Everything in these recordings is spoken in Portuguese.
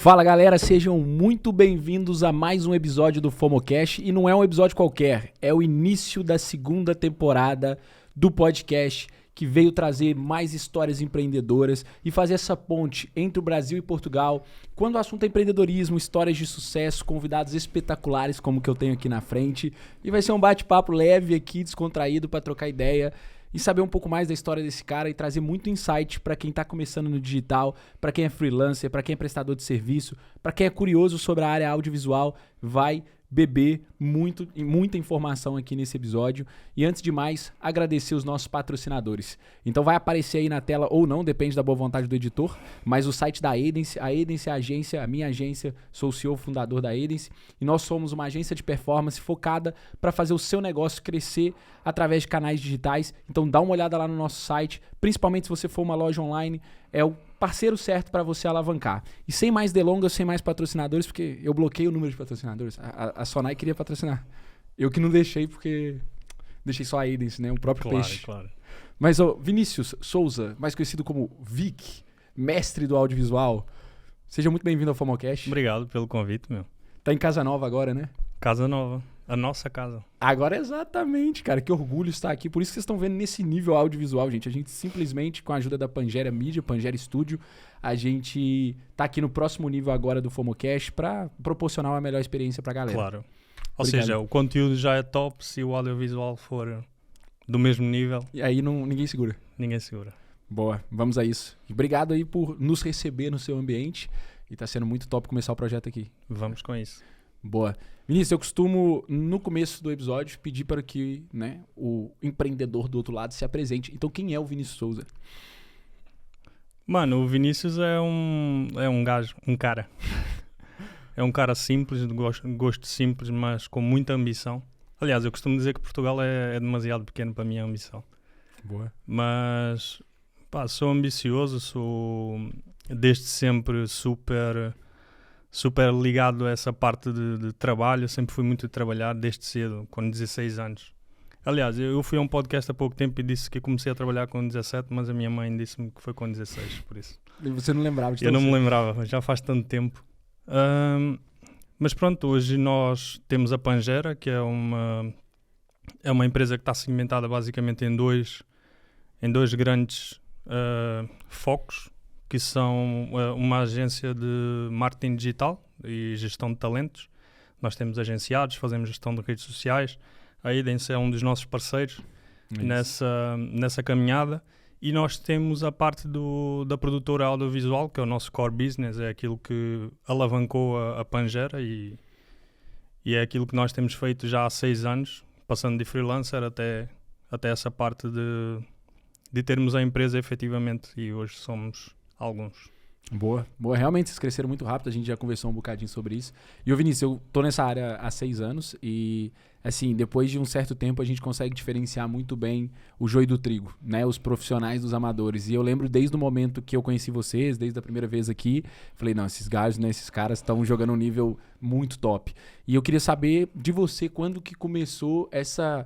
Fala galera, sejam muito bem-vindos a mais um episódio do FOMOcast. E não é um episódio qualquer, é o início da segunda temporada do podcast que veio trazer mais histórias empreendedoras e fazer essa ponte entre o Brasil e Portugal. Quando o assunto é empreendedorismo, histórias de sucesso, convidados espetaculares como o que eu tenho aqui na frente. E vai ser um bate-papo leve aqui, descontraído, para trocar ideia e saber um pouco mais da história desse cara e trazer muito insight para quem está começando no digital, para quem é freelancer, para quem é prestador de serviço, para quem é curioso sobre a área audiovisual, vai beber muita informação aqui nesse episódio. E antes de mais, agradecer os nossos patrocinadores. Então vai aparecer aí na tela ou não, depende da boa vontade do editor, mas o site da Aidence, a Aidence é a agência, a minha agência, sou o CEO fundador da Aidence, e nós somos uma agência de performance focada para fazer o seu negócio crescer através de canais digitais. Então dá uma olhada lá no nosso site, principalmente se você for uma loja online, é o parceiro certo para você alavancar. E sem mais delongas, sem mais patrocinadores, porque eu bloqueei o número de patrocinadores. A Sonai queria patrocinar. Eu que não deixei, porque deixei só a Aidence, né? O próprio peixe. Claro. Mas, Vinícius Souza, mais conhecido como Vic, mestre do audiovisual, seja muito bem-vindo ao FOMOcast. Obrigado pelo convite, meu. Tá em casa nova agora, né? Casa nova. A nossa casa. Agora exatamente, cara. Que orgulho estar aqui. Por isso que vocês estão vendo nesse nível audiovisual, gente. A gente simplesmente, com a ajuda da Pangera Mídia, Pangera Studio, a gente tá aqui no próximo nível agora do FOMOcast para proporcionar uma melhor experiência pra galera. Claro. Ou Obrigado. seja, o conteúdo já é top se o audiovisual for do mesmo nível. E aí ninguém segura. Ninguém segura. Boa, vamos a isso. E obrigado aí por nos receber no seu ambiente. E tá sendo muito top começar o projeto aqui. Vamos com isso. Boa. Vinícius, eu costumo, no começo do episódio, pedir para que, né, o empreendedor do outro lado se apresente. Então, quem é o Vinícius Souza? Mano, o Vinícius é um gajo, um cara. É um cara simples, de gosto simples, mas com muita ambição. Aliás, eu costumo dizer que Portugal é demasiado pequeno para a minha ambição. Boa. Mas, pá, sou ambicioso, sou desde sempre super ligado a essa parte de trabalho. Sempre fui muito a trabalhar desde cedo, com 16 anos. Aliás, eu fui a um podcast há pouco tempo e disse que comecei a trabalhar com 17, mas a minha mãe disse-me que foi com 16, por isso. E você não lembrava de Eu não me lembrava, já faz tanto tempo. Mas pronto, hoje nós temos a Pangera, que é uma empresa que está segmentada basicamente em dois grandes focos, que são uma agência de marketing digital e gestão de talentos. Nós temos agenciados, fazemos gestão de redes sociais. A Aidence é um dos nossos parceiros nessa caminhada. E nós temos a parte da produtora audiovisual, que é o nosso core business, é aquilo que alavancou a Pangera e é aquilo que nós temos feito já há 6 anos, passando de freelancer até essa parte de termos a empresa efetivamente, e hoje somos alguns. Boa. Realmente vocês cresceram muito rápido, a gente já conversou um bocadinho sobre isso. E Vinícius, eu tô nessa área há 6 anos e, assim, depois de um certo tempo a gente consegue diferenciar muito bem o joio do trigo, né? Os profissionais dos amadores. E eu lembro desde o momento que eu conheci vocês, desde a primeira vez aqui, falei, não, esses gajos, né, esses caras estão jogando um nível muito top. E eu queria saber de você quando que começou essa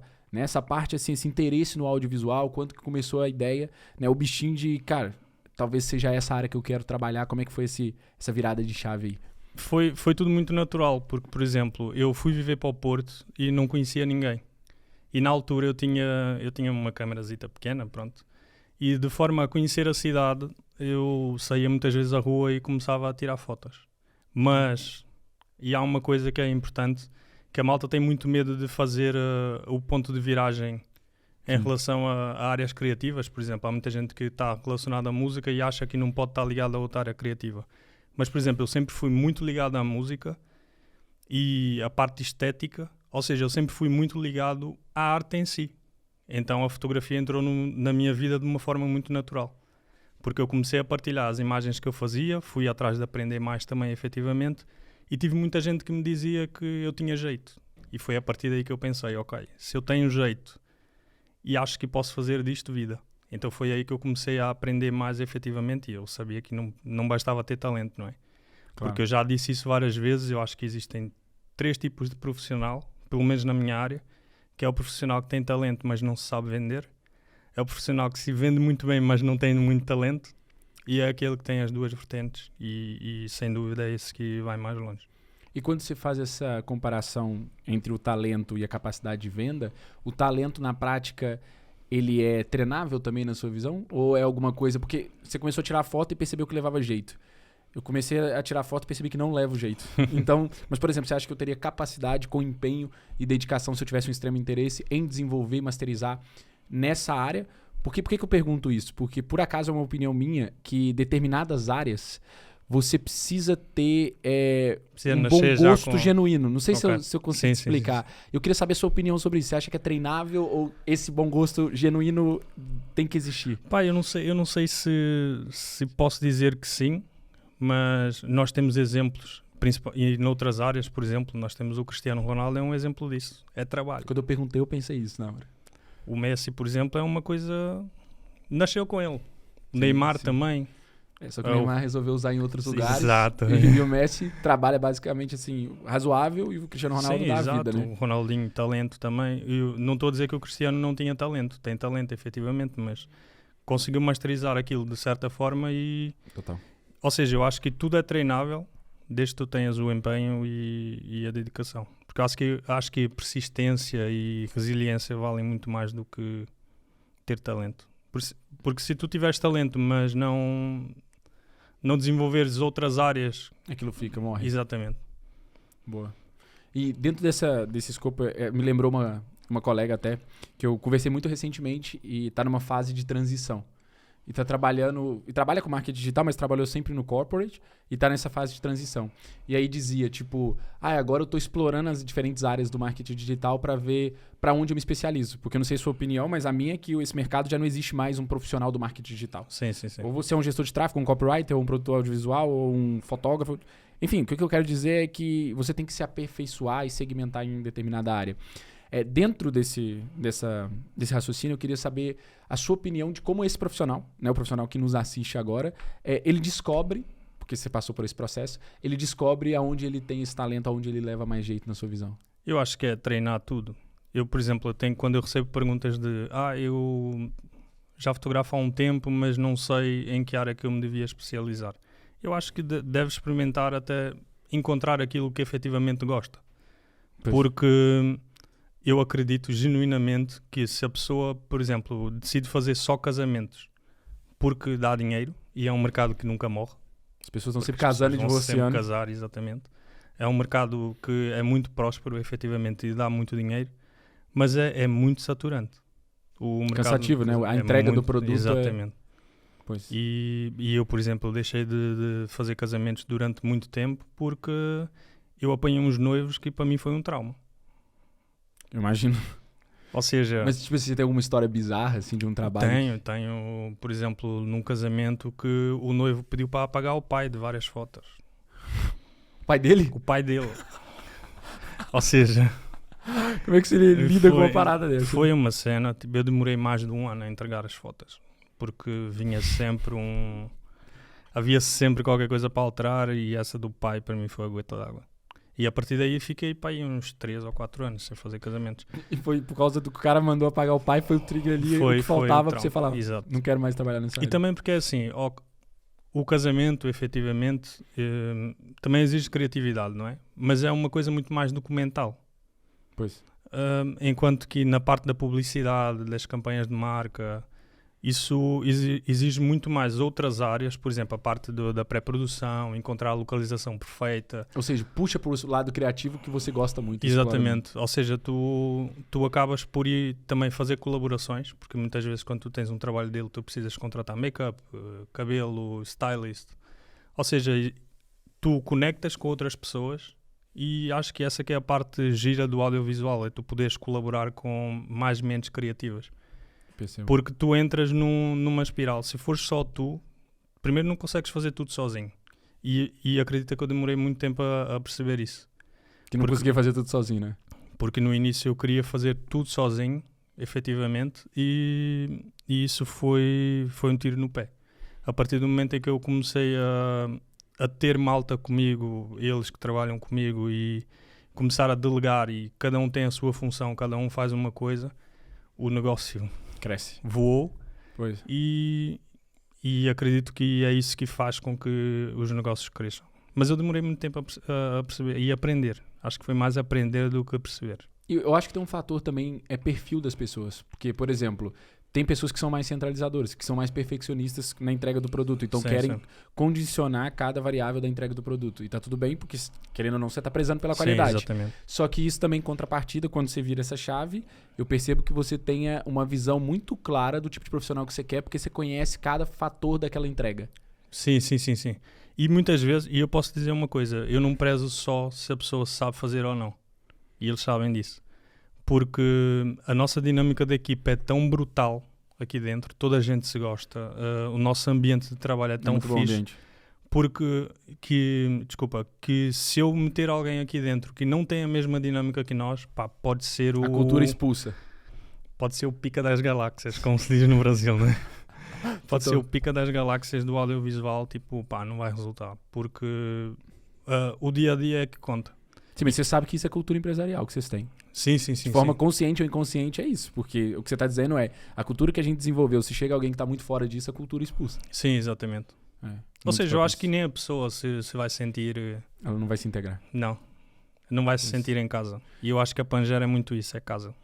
parte, assim, esse interesse no audiovisual, quando que começou a ideia, né, o bichinho de, cara, talvez seja essa área que eu quero trabalhar. Como é que foi essa virada de chave aí? Foi tudo muito natural, porque, por exemplo, eu fui viver para o Porto e não conhecia ninguém. E na altura eu tinha uma câmerazita pequena, pronto. E de forma a conhecer a cidade, eu saía muitas vezes à rua e começava a tirar fotos. Mas, e há uma coisa que é importante, que a malta tem muito medo de fazer o ponto de viragem em relação a áreas criativas. Por exemplo, há muita gente que está relacionada à música e acha que não pode estar ligado a outra área criativa. Mas, por exemplo, eu sempre fui muito ligado à música e à parte estética, ou seja, eu sempre fui muito ligado à arte em si. Então a fotografia entrou na minha vida de uma forma muito natural. Porque eu comecei a partilhar as imagens que eu fazia, fui atrás de aprender mais também, efetivamente, e tive muita gente que me dizia que eu tinha jeito. E foi a partir daí que eu pensei, ok, se eu tenho jeito e acho que posso fazer disto vida. Então foi aí que eu comecei a aprender mais efetivamente, e eu sabia que não bastava ter talento, não é? Claro. Porque eu já disse isso várias vezes, eu acho que existem 3 tipos de profissional, pelo menos na minha área, que é o profissional que tem talento, mas não se sabe vender, é o profissional que se vende muito bem, mas não tem muito talento, e é aquele que tem as duas vertentes e sem dúvida é esse que vai mais longe. E quando você faz essa comparação entre o talento e a capacidade de venda, o talento na prática ele é treinável também na sua visão? Ou é alguma coisa... Porque você começou a tirar foto e percebeu que levava jeito. Eu comecei a tirar foto e percebi que não leva o jeito. Então, mas por exemplo, você acha que eu teria capacidade com empenho e dedicação se eu tivesse um extremo interesse em desenvolver e masterizar nessa área? Por que eu pergunto isso? Porque por acaso é uma opinião minha que determinadas áreas você precisa ter um bom gosto genuíno. Não sei se eu consigo explicar. Sim. Eu queria saber a sua opinião sobre isso. Você acha que é treinável ou esse bom gosto genuíno tem que existir? Pá, eu não sei se posso dizer que sim, mas nós temos exemplos, e noutras áreas, por exemplo, nós temos o Cristiano Ronaldo, é um exemplo disso, é trabalho. Quando eu perguntei, eu pensei isso na hora. O Messi, por exemplo, é uma coisa... Nasceu com ele. O Neymar também. Só que o Neymar resolveu usar em outros lugares. Exato. E o Messi trabalha basicamente assim, razoável, e o Cristiano Ronaldo dá a vida, né? O Ronaldinho, talento também. Eu não estou a dizer que o Cristiano não tinha talento. Tem talento, efetivamente, mas conseguiu masterizar aquilo de certa forma e... Total. Ou seja, eu acho que tudo é treinável desde que tu tenhas o empenho e a dedicação. Porque acho que persistência e resiliência valem muito mais do que ter talento. Porque se tu tiveres talento, mas não desenvolveres outras áreas... Aquilo morre. Exatamente. Boa. E dentro desse escopo, me lembrou uma colega até, que eu conversei muito recentemente e está numa fase de transição. E trabalha com marketing digital, mas trabalhou sempre no corporate e tá nessa fase de transição. E aí dizia, tipo, agora eu tô explorando as diferentes áreas do marketing digital para ver para onde eu me especializo. Porque eu não sei a sua opinião, mas a minha é que esse mercado já não existe mais um profissional do marketing digital. Sim. Ou você é um gestor de tráfego, um copywriter, ou um produtor audiovisual, ou um fotógrafo. Enfim, o que eu quero dizer é que você tem que se aperfeiçoar e segmentar em determinada área. Dentro desse raciocínio, eu queria saber a sua opinião de como esse profissional, né, o profissional que nos assiste agora, ele descobre, porque você passou por esse processo, ele descobre aonde ele tem esse talento, aonde ele leva mais jeito na sua visão. Eu acho que é treinar tudo. Eu, por exemplo, quando eu recebo perguntas de eu já fotografo há um tempo, mas não sei em que área que eu me devia especializar. Eu acho que deve experimentar até encontrar aquilo que efetivamente gosta. Pois. Porque... eu acredito genuinamente que se a pessoa, por exemplo, decide fazer só casamentos porque dá dinheiro, e é um mercado que nunca morre. As pessoas estão sempre casando e divorciando. Sempre casar, exatamente. É um mercado que é muito próspero, efetivamente, e dá muito dinheiro, mas é muito saturante. O mercado cansativo, né? A entrega do produto. Exatamente. Pois. E eu, por exemplo, deixei de fazer casamentos durante muito tempo porque eu apanhei uns noivos que para mim foi um trauma. Eu imagino. Ou seja... Mas tipo, você tem alguma história bizarra, assim, de um trabalho? Tenho, por exemplo, num casamento que o noivo pediu para apagar o pai de várias fotos. O pai dele? O pai dele. Ou seja... Como é que você lida com uma parada dessa? Foi uma cena, tipo, eu demorei mais de 1 ano a entregar as fotos. Porque vinha sempre havia sempre qualquer coisa para alterar e essa do pai para mim foi a gota d'água. E a partir daí fiquei para aí uns 3 ou 4 anos sem fazer casamentos. E foi por causa do que o cara mandou apagar o pai, foi o trigger ali, o que faltava para você falar, exato. Não quero mais trabalhar nessa área. E também porque é assim, o casamento, efetivamente, também exige criatividade, não é? Mas é uma coisa muito mais documental. Pois. Enquanto que na parte da publicidade, das campanhas de marca... isso exige muito mais outras áreas, por exemplo, a parte da pré-produção, encontrar a localização perfeita. Ou seja, puxa para o lado criativo que você gosta muito. Exatamente. Ou seja, tu acabas por ir também fazer colaborações, porque muitas vezes quando tu tens um trabalho dele, tu precisas contratar make-up, cabelo, stylist. Ou seja, tu conectas com outras pessoas e acho que essa que é a parte gira do audiovisual, é tu poderes colaborar com mais mentes criativas. Porque tu entras numa espiral. Se fores só tu, primeiro não consegues fazer tudo sozinho. E acredita que eu demorei muito tempo a perceber isso. Que não conseguia fazer tudo sozinho, né? Porque no início eu queria fazer tudo sozinho, efetivamente, e isso foi um tiro no pé. A partir do momento em que eu comecei a ter malta comigo, eles que trabalham comigo, e começar a delegar, e cada um tem a sua função, cada um faz uma coisa, o negócio... cresce. Voou. Pois. E E acredito que é isso que faz com que os negócios cresçam. Mas eu demorei muito tempo a perceber e aprender. Acho que foi mais aprender do que perceber. E eu acho que tem um fator também, é perfil das pessoas. Porque, por exemplo, tem pessoas que são mais centralizadoras, que são mais perfeccionistas na entrega do produto. Então querem condicionar cada variável da entrega do produto. E tá tudo bem, porque, querendo ou não, você tá prezando pela qualidade. Exatamente. Só que isso também, em contrapartida, quando você vira essa chave, eu percebo que você tenha uma visão muito clara do tipo de profissional que você quer, porque você conhece cada fator daquela entrega. Sim. E muitas vezes, e eu posso dizer uma coisa, eu não prezo só se a pessoa sabe fazer ou não. E eles sabem disso. Porque a nossa dinâmica da equipa é tão brutal aqui dentro, toda a gente se gosta, o nosso ambiente de trabalho é tão fixe. Porque, que se eu meter alguém aqui dentro que não tem a mesma dinâmica que nós, pá, pode ser A cultura expulsa. Pode ser o pica das galáxias, como se diz no Brasil, né? Pode ser o pica das galáxias do audiovisual, tipo, pá, não vai resultar. Porque o dia a dia é que conta. Sim, mas você sabe que isso é cultura empresarial que vocês têm. Sim. De forma consciente ou inconsciente é isso. Porque o que você está dizendo é, a cultura que a gente desenvolveu, se chega alguém que está muito fora disso, a cultura expulsa. Sim, exatamente. Ou seja, eu acho que nem a pessoa se vai sentir... Ela não vai se integrar. Não vai se sentir em casa. E eu acho que a Pangera é muito isso, é casa.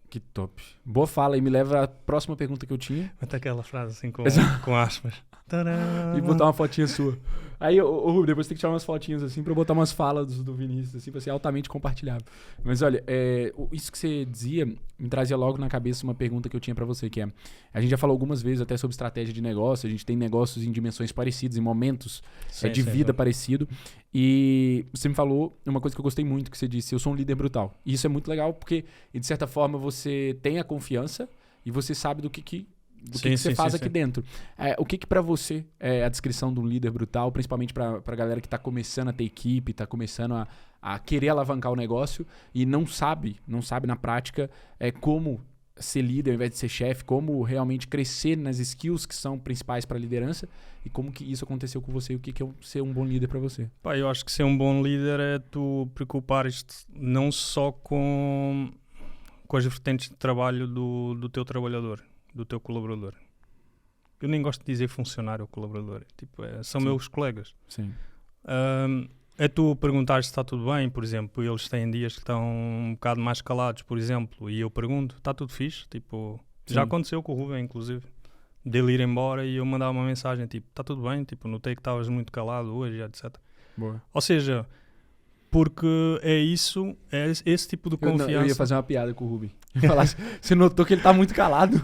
Que top. Boa fala, e me leva à próxima pergunta que eu tinha. Até aquela frase assim com aspas. Tadã! E botar uma fotinha sua. Aí, Rubem, depois tem que tirar umas fotinhas assim pra eu botar umas falas do Vinícius, assim, pra ser altamente compartilhável. Mas olha, isso que você dizia me trazia logo na cabeça uma pergunta que eu tinha pra você, que é, a gente já falou algumas vezes até sobre estratégia de negócio, a gente tem negócios em dimensões parecidas, em momentos de vida parecido, e você me falou uma coisa que eu gostei muito, que você disse, eu sou um líder brutal. E isso é muito legal porque, de certa forma, você tem a confiança e você sabe do que você faz aqui dentro. O que pra você é a descrição de um líder brutal, principalmente pra galera que tá começando a ter equipe, tá começando a querer alavancar o negócio e não sabe na prática como ser líder ao invés de ser chefe, como realmente crescer nas skills que são principais pra liderança e como que isso aconteceu com você e o que é ser um bom líder pra você. Pá, eu acho que ser um bom líder é tu preocupares-te não só com as vertentes de trabalho do teu trabalhador, do teu colaborador. Eu nem gosto de dizer funcionário ou colaborador. Tipo, são meus colegas. Sim. É tu perguntar se está tudo bem, por exemplo. Eles têm dias que estão um bocado mais calados, por exemplo, e eu pergunto, está tudo fixe? Tipo, já aconteceu com o Rubem, inclusive, dele ir embora e eu mandar uma mensagem, tipo, está tudo bem? Tipo, notei que estavas muito calado hoje, etc. Boa. Ou seja, porque é esse tipo de confiança. Eu ia fazer uma piada com o Rubem. Você notou que ele está muito calado?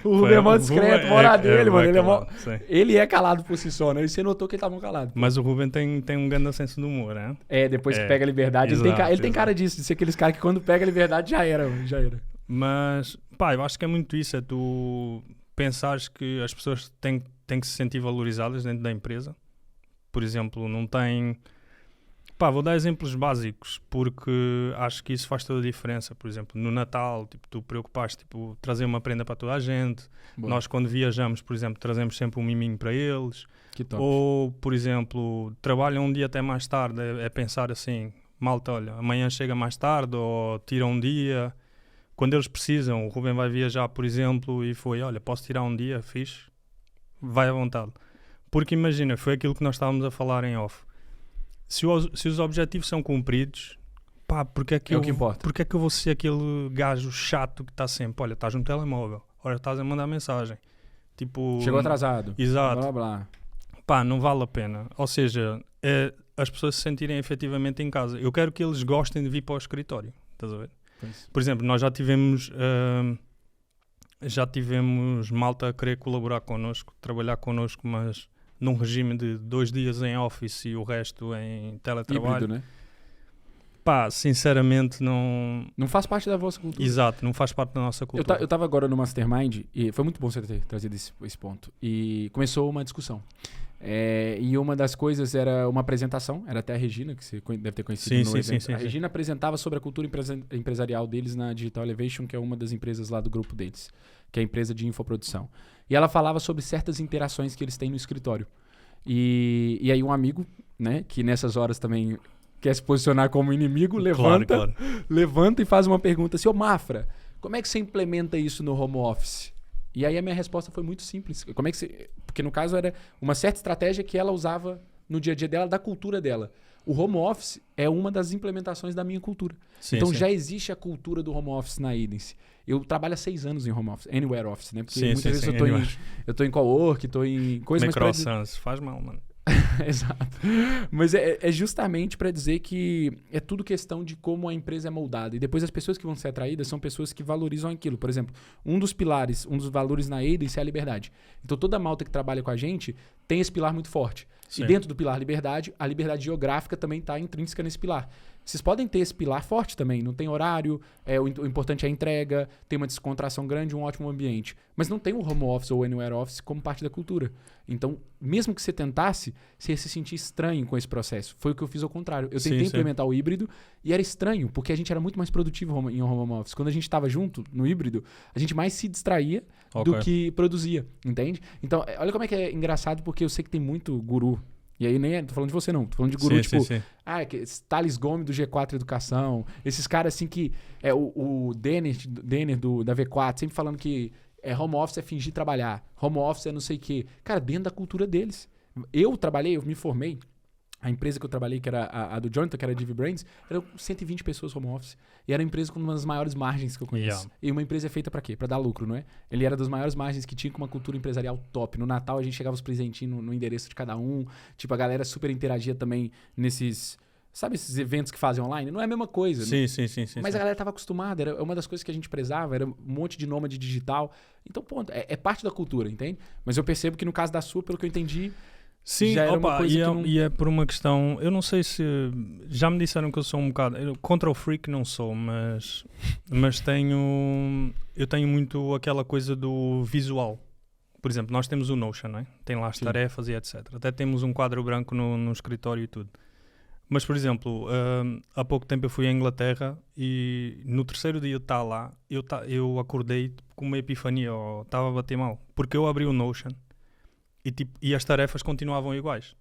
O Rubem é mó discreto, mora dele, mano. Ele é calado por si só, né? E você notou que ele tava calado. Mas o Rubem tem um grande senso de humor, né? Depois que pega a liberdade. Ele tem cara disso, de ser aqueles caras que quando pega a liberdade já era. Mas, pá, eu acho que é muito isso. É tu pensares que as pessoas têm que se sentir valorizadas dentro da empresa. Por exemplo, não tem... Pá, vou dar exemplos básicos, porque acho que isso faz toda a diferença. Por exemplo, no Natal, tipo, tu preocupaste, tipo, trazer uma prenda para toda a gente. Boa. Nós, quando viajamos, por exemplo, trazemos sempre um miminho para eles. Que top. Ou, por exemplo, trabalham um dia até mais tarde. É pensar assim, malta, olha, amanhã chega mais tarde, ou tira um dia. Quando eles precisam, o Rubem vai viajar, por exemplo, e foi, olha, posso tirar um dia, fixe? Vai à vontade. Porque imagina, foi aquilo que nós estávamos a falar em off. Se os objetivos são cumpridos, pá, porque é que eu vou ser aquele gajo chato que está sempre, olha, estás no telemóvel, olha, estás a mandar mensagem. Tipo, chegou atrasado. Exato. Blá, blá. Pá, não vale a pena. Ou seja, as pessoas se sentirem efetivamente em casa. Eu quero que eles gostem de vir para o escritório. Estás a ver? Pois. Por exemplo, nós já tivemos malta a querer colaborar connosco, trabalhar connosco, mas num regime de 2 dias em office e o resto em teletrabalho. Híbrido, né? Pá, sinceramente não... Não faz parte da vossa cultura. Exato, não faz parte da nossa cultura. Eu tava agora no Mastermind e foi muito bom você ter trazido esse ponto. E começou uma discussão. E uma das coisas era uma apresentação, era até a Regina, que você deve ter conhecido no evento. Sim, a Regina apresentava sobre a cultura empresarial deles na Digital Elevation, que é uma das empresas lá do grupo deles, que é a empresa de infoprodução. E ela falava sobre certas interações que eles têm no escritório. E aí um amigo, né, que nessas horas também quer se posicionar como inimigo, levanta e faz uma pergunta assim, ô Mafra, como é que você implementa isso no home office? E aí a minha resposta foi muito simples. Como é que você... Porque no caso era uma certa estratégia que ela usava no dia a dia dela, da cultura dela. O home office é uma das implementações da minha cultura. Sim, então sim. já existe a cultura do home office na Idence. Eu trabalho há 6 anos em home office, anywhere office, né? Porque Sim, muitas sim, vezes sim, eu tô em cowork, tô em coisa mais Microsense, faz mal, mano. Exato. Mas é justamente para dizer que é tudo questão de como a empresa é moldada. E depois as pessoas que vão ser atraídas são pessoas que valorizam aquilo. Por exemplo, um dos pilares, um dos valores na Idence é a liberdade. Então toda malta que trabalha com a gente tem esse pilar muito forte. Sim. E dentro do pilar liberdade, a liberdade geográfica também está intrínseca nesse pilar. Vocês podem ter esse pilar forte também, não tem horário, o importante é a entrega, tem uma descontração grande, um ótimo ambiente. Mas não tem o home office ou o anywhere office como parte da cultura. Então, mesmo que você tentasse, você ia se sentir estranho com esse processo. Foi o que eu fiz ao contrário. Eu tentei implementar o híbrido e era estranho, porque a gente era muito mais produtivo em home office. Quando a gente estava junto no híbrido, a gente mais se distraía do que produzia, entende? Então, olha como é que é engraçado, porque eu sei que tem muito guru. E aí nem tô falando de você não, tô falando de guru, Sim. Thales Gomes do G4 Educação, esses caras assim que o Denner da V4 sempre falando que home office é fingir trabalhar, home office é não sei o quê. Cara, dentro da cultura deles. Eu me formei, a empresa que eu trabalhei, que era a do Jonathan, que era a Divi Brands, eram 120 pessoas home office. E era uma empresa com uma das maiores margens que eu conheço. Yeah. E uma empresa é feita pra quê? Pra dar lucro, não é? Ele era das maiores margens que tinha, com uma cultura empresarial top. No Natal a gente chegava os presentinhos no endereço de cada um. Tipo, a galera super interagia também nesses... Sabe esses eventos que fazem online? Não é a mesma coisa. Sim. Mas a galera estava acostumada. Era uma das coisas que a gente prezava. Era um monte de nômade digital. Então, ponto. É parte da cultura, entende? Mas eu percebo que no caso da sua, pelo que eu entendi... Sim, já era uma coisa que não... e é por uma questão, eu não sei se, já me disseram que eu sou um bocado, control freak não sou, mas eu tenho muito aquela coisa do visual. Por exemplo, nós temos o Notion, não é? Tem lá as tarefas e etc. Até temos um quadro branco no escritório e tudo. Mas, por exemplo, há pouco tempo eu fui à Inglaterra e no terceiro dia de estar lá, eu acordei com uma epifania, estava a bater mal, porque eu abri o Notion e as tarefas continuavam iguais.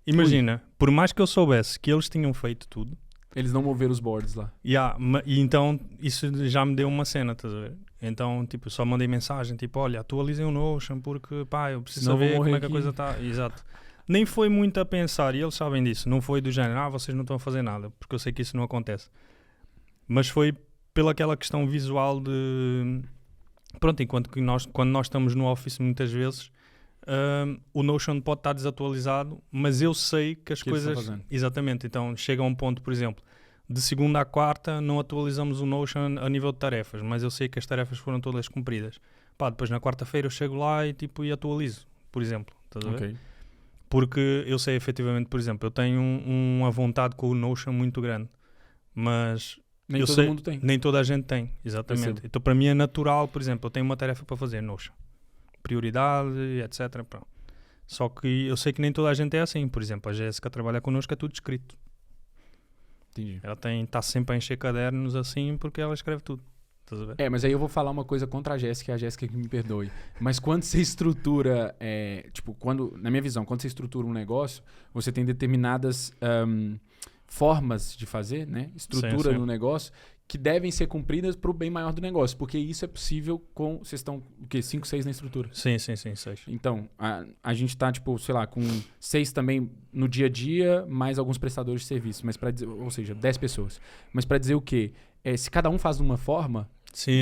Imagina, por mais que eu soubesse que eles tinham feito tudo... Eles não moveram os boards lá. E então isso já me deu uma cena, estás a ver? Então, tipo, só mandei mensagem, tipo, olha, atualizem o Notion porque, pá, eu preciso saber como é que a coisa está. Exato. Nem foi muito a pensar, e eles sabem disso. Não foi do género, vocês não estão a fazer nada, porque eu sei que isso não acontece. Mas foi pela aquela questão visual de... Pronto, enquanto que quando nós estamos no office muitas vezes... o Notion pode estar desatualizado, mas eu sei que as coisas... Exatamente, então chega a um ponto, por exemplo, de segunda à quarta não atualizamos o Notion a nível de tarefas, mas eu sei que as tarefas foram todas cumpridas. Pá, depois na quarta-feira eu chego lá e atualizo, por exemplo. Estás a ver? Okay. Porque eu sei efetivamente, por exemplo, eu tenho uma vontade com o Notion muito grande, mas... Nem todo mundo tem. Nem toda a gente tem, exatamente. Então para mim é natural, por exemplo, eu tenho uma tarefa para fazer Notion. Prioridade, etc. Pronto. Só que eu sei que nem toda a gente é assim. Por exemplo, a Jéssica trabalha connosco, é tudo escrito. Entendi. Ela está sempre a encher cadernos assim porque ela escreve tudo. Estás a ver? Mas aí eu vou falar uma coisa contra a Jéssica que me perdoe. Mas quando você estrutura, na minha visão, quando você estrutura um negócio, você tem determinadas formas de fazer, né? Estrutura no negócio que devem ser cumpridas para o bem maior do negócio, porque isso é possível com... Vocês estão, 5, 6 na estrutura? Sim, 6. Então, a gente está, com 6 também no dia a dia, mais alguns prestadores de serviço, ou seja, 10 pessoas. Mas para dizer o quê? Se cada um faz de uma forma,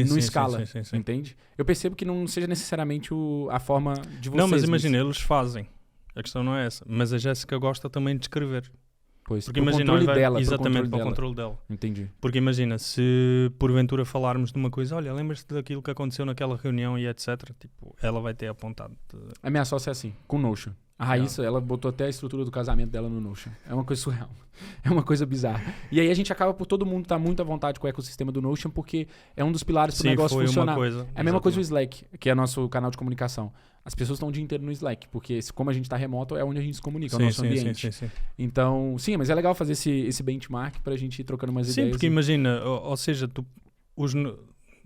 não escala, entende? Eu percebo que não seja necessariamente a forma de vocês. Não, mas imagina, eles fazem. A questão não é essa. Mas a Jéssica gosta também de escrever. Pois, porque imagina, controle dela, exatamente, para o controle dela. Entendi. Porque imagina, se porventura falarmos de uma coisa, olha, lembras-te daquilo que aconteceu naquela reunião e etc, tipo, ela vai ter apontado. A minha sócia é assim, com Notion. A Raíssa, ela botou até a estrutura do casamento dela no Notion. É uma coisa surreal. É uma coisa bizarra. E aí a gente acaba por todo mundo estar muito à vontade com o ecossistema do Notion, porque é um dos pilares para o negócio funcionar. É a mesma coisa o Slack, que é nosso canal de comunicação. As pessoas estão o dia inteiro no Slack, porque como a gente está remoto, é onde a gente se comunica, é o nosso ambiente. Sim. Então, sim, mas é legal fazer esse benchmark para a gente ir trocando umas ideias. Sim, porque imagina, ou seja, os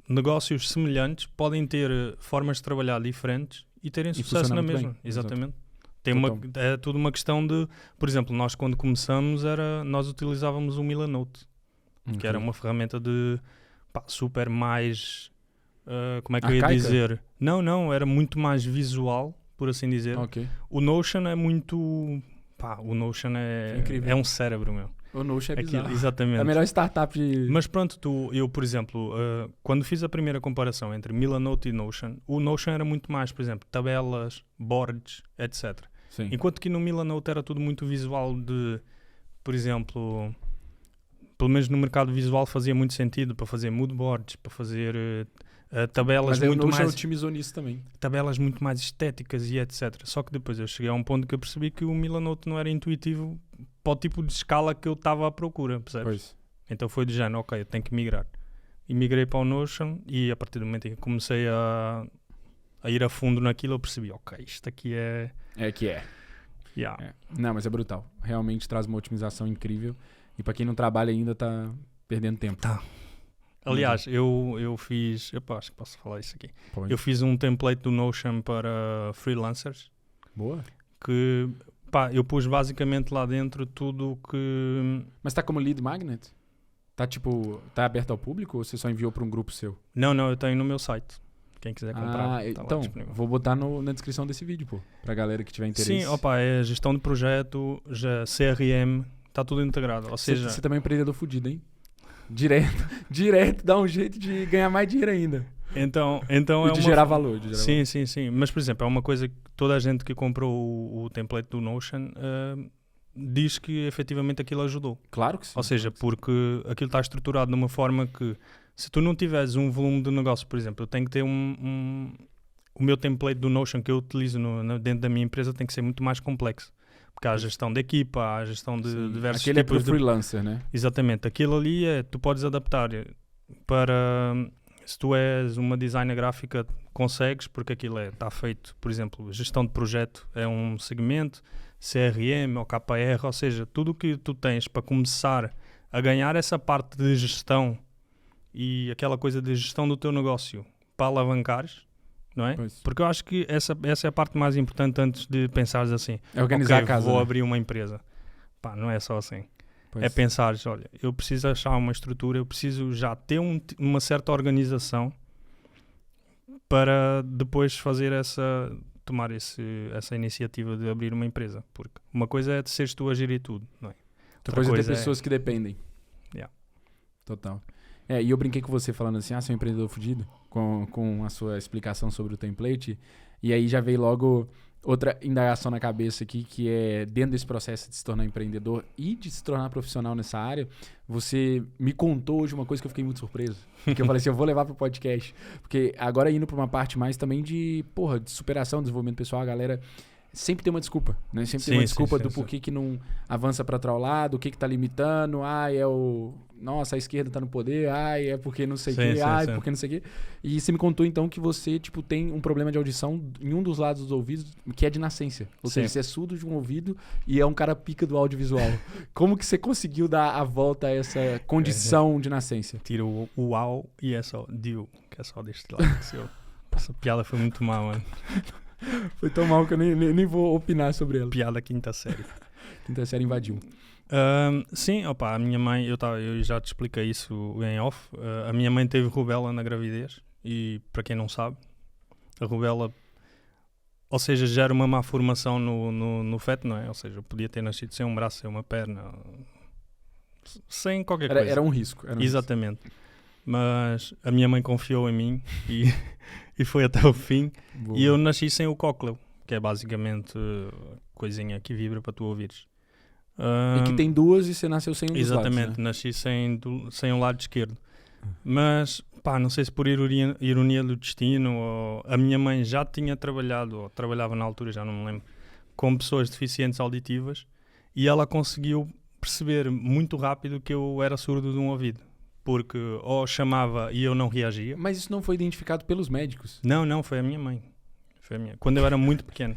negócios semelhantes podem ter formas de trabalhar diferentes e terem sucesso na mesma. Exatamente. É tudo uma questão de... Por exemplo, nós quando começamos, nós utilizávamos o Milanote, que era uma ferramenta de super mais... como é que eu ia Arcaica? dizer? Não, era muito mais visual, por assim dizer. Ok. O Notion é muito... Pá, o Notion Incrível. é um cérebro, meu. O Notion é bizarro. Exatamente. É a melhor startup de... Mas pronto, eu, por exemplo, quando fiz a primeira comparação entre Milanote e Notion, o Notion era muito mais, por exemplo, tabelas, boards, etc. Sim. Enquanto que no Milanote era tudo muito visual de, por exemplo, pelo menos no mercado visual fazia muito sentido para fazer mood boards, para fazer tabelas Mas aí muito o Notion mais... otimizou nisso também. tabelas muito mais estéticas e etc. Só que depois eu cheguei a um ponto que eu percebi que o Milanote não era intuitivo para o tipo de escala que eu estava à procura, percebes? Pois. Então foi de género, ok, eu tenho que migrar. E migrei para o Notion e a partir do momento em que comecei a ir a fundo naquilo, eu percebi, ok, isto aqui é... É que é. Yeah. É. Não, mas é brutal. Realmente traz uma otimização incrível. E pra quem não trabalha ainda, tá perdendo tempo. Tá. Aliás, eu fiz... acho que posso falar isso aqui. Pode. Eu fiz um template do Notion para freelancers Boa. que... Pá, eu pus basicamente lá dentro tudo o que... Mas tá como lead magnet? Tá tipo, tá aberto ao público ou você só enviou pra um grupo seu? Não, eu tenho no meu site. Quem quiser comprar, tá lá então, disponível. vou botar na descrição desse vídeo, pô. Pra galera que tiver interesse. Sim, é gestão de projeto, já CRM, está tudo integrado. Ou seja, Você também é um empreendedor fudido, hein? Direto, dá um jeito de ganhar mais dinheiro ainda. então E é de uma... gerar valor. De gerar valor. Sim. Mas, por exemplo, é uma coisa que toda a gente que comprou o template do Notion diz que efetivamente aquilo ajudou. Claro que sim. Ou seja, porque aquilo está estruturado de uma forma que, se tu não tiveres um volume de negócio, por exemplo, eu tenho que ter o meu template do Notion que eu utilizo dentro da minha empresa tem que ser muito mais complexo. Porque há a gestão da equipa, há a gestão de diversos Aquele tipos é pro freelancer, né? Exatamente. Aquilo ali tu podes adaptar para... Se tu és uma designer gráfica, consegues, porque aquilo está feito, por exemplo, gestão de projeto é um segmento, CRM ou KR, ou seja, tudo o que tu tens para começar a ganhar essa parte de gestão e aquela coisa de gestão do teu negócio para alavancares, não é? Pois. Porque eu acho que essa é a parte mais importante antes de pensares assim, É organizar ok, a casa. vou né? abrir uma empresa. Pá, não é só assim. Pois. É pensares, olha, eu preciso achar uma estrutura, eu preciso já ter uma certa organização para depois fazer tomar essa iniciativa de abrir uma empresa. Porque uma coisa é de seres tu a gerir tudo, não é? Outra coisa é ter pessoas que dependem. Yeah. Total. E eu brinquei com você falando assim, seu empreendedor fudido, com a sua explicação sobre o template. E aí já veio logo outra indagação na cabeça aqui, que é dentro desse processo de se tornar empreendedor e de se tornar profissional nessa área, você me contou hoje uma coisa que eu fiquei muito surpreso. Que eu falei assim, eu vou levar pro podcast. Porque agora indo pra uma parte mais também de superação, desenvolvimento pessoal, a galera sempre tem uma desculpa, né? Sempre tem uma desculpa do porquê que não avança para tal lado, o que tá limitando, nossa, a esquerda tá no poder, é porque não sei o quê, porque não sei o quê. E você me contou então que você, tipo, tem um problema de audição em um dos lados dos ouvidos, que é de nascença. Ou seja, você é surdo de um ouvido e é um cara pica do audiovisual. Como que você conseguiu dar a volta a essa condição de nascença? Tira o uau e é só diu, que é só deste lado. Essa piada foi muito má, mano. Foi tão mal que eu nem vou opinar sobre ela. Piada quinta série. Quinta série invadiu. Sim, a minha mãe, eu já te expliquei isso em off. A minha mãe teve rubéola na gravidez e, para quem não sabe, a rubéola, ou seja, gera uma má formação no feto, não é? Ou seja, eu podia ter nascido sem um braço, sem uma perna, sem qualquer coisa. Era um risco. Exatamente. Mas a minha mãe confiou em mim e foi até o fim. Boa. E eu nasci sem o cócleo, que é basicamente coisinha que vibra para tu ouvires. E que tem duas e você nasceu sem um dos lados, exatamente, né? nasci sem o lado esquerdo. Mas, não sei se por ironia do destino, ou a minha mãe já tinha trabalhado, ou trabalhava na altura, já não me lembro, com pessoas deficientes auditivas, e ela conseguiu perceber muito rápido que eu era surdo de um ouvido. Porque ou chamava e eu não reagia. Mas isso não foi identificado pelos médicos? Não, foi a minha mãe. Quando eu era muito pequeno.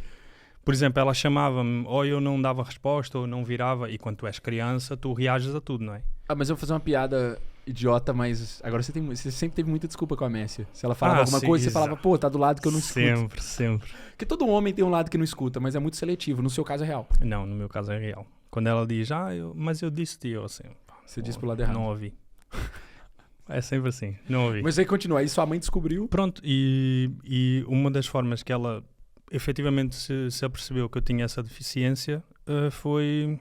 Por exemplo, ela chamava-me, ou eu não dava resposta, ou não virava, e quando tu és criança, tu reages a tudo, não é? Mas eu vou fazer uma piada idiota, mas agora você sempre teve muita desculpa com a Messia. Se ela falava alguma coisa, você falava, tá do lado que eu não escuto. Sempre. Porque todo homem tem um lado que não escuta, mas é muito seletivo. No seu caso é real. Não, no meu caso é real. Quando ela diz, mas eu disse-te, eu assim... Você disse pro lado errado. Não ouvi. É sempre assim, não ouvi. Mas aí continua, aí sua mãe descobriu. Pronto, e uma das formas que ela efetivamente se apercebeu que eu tinha essa deficiência foi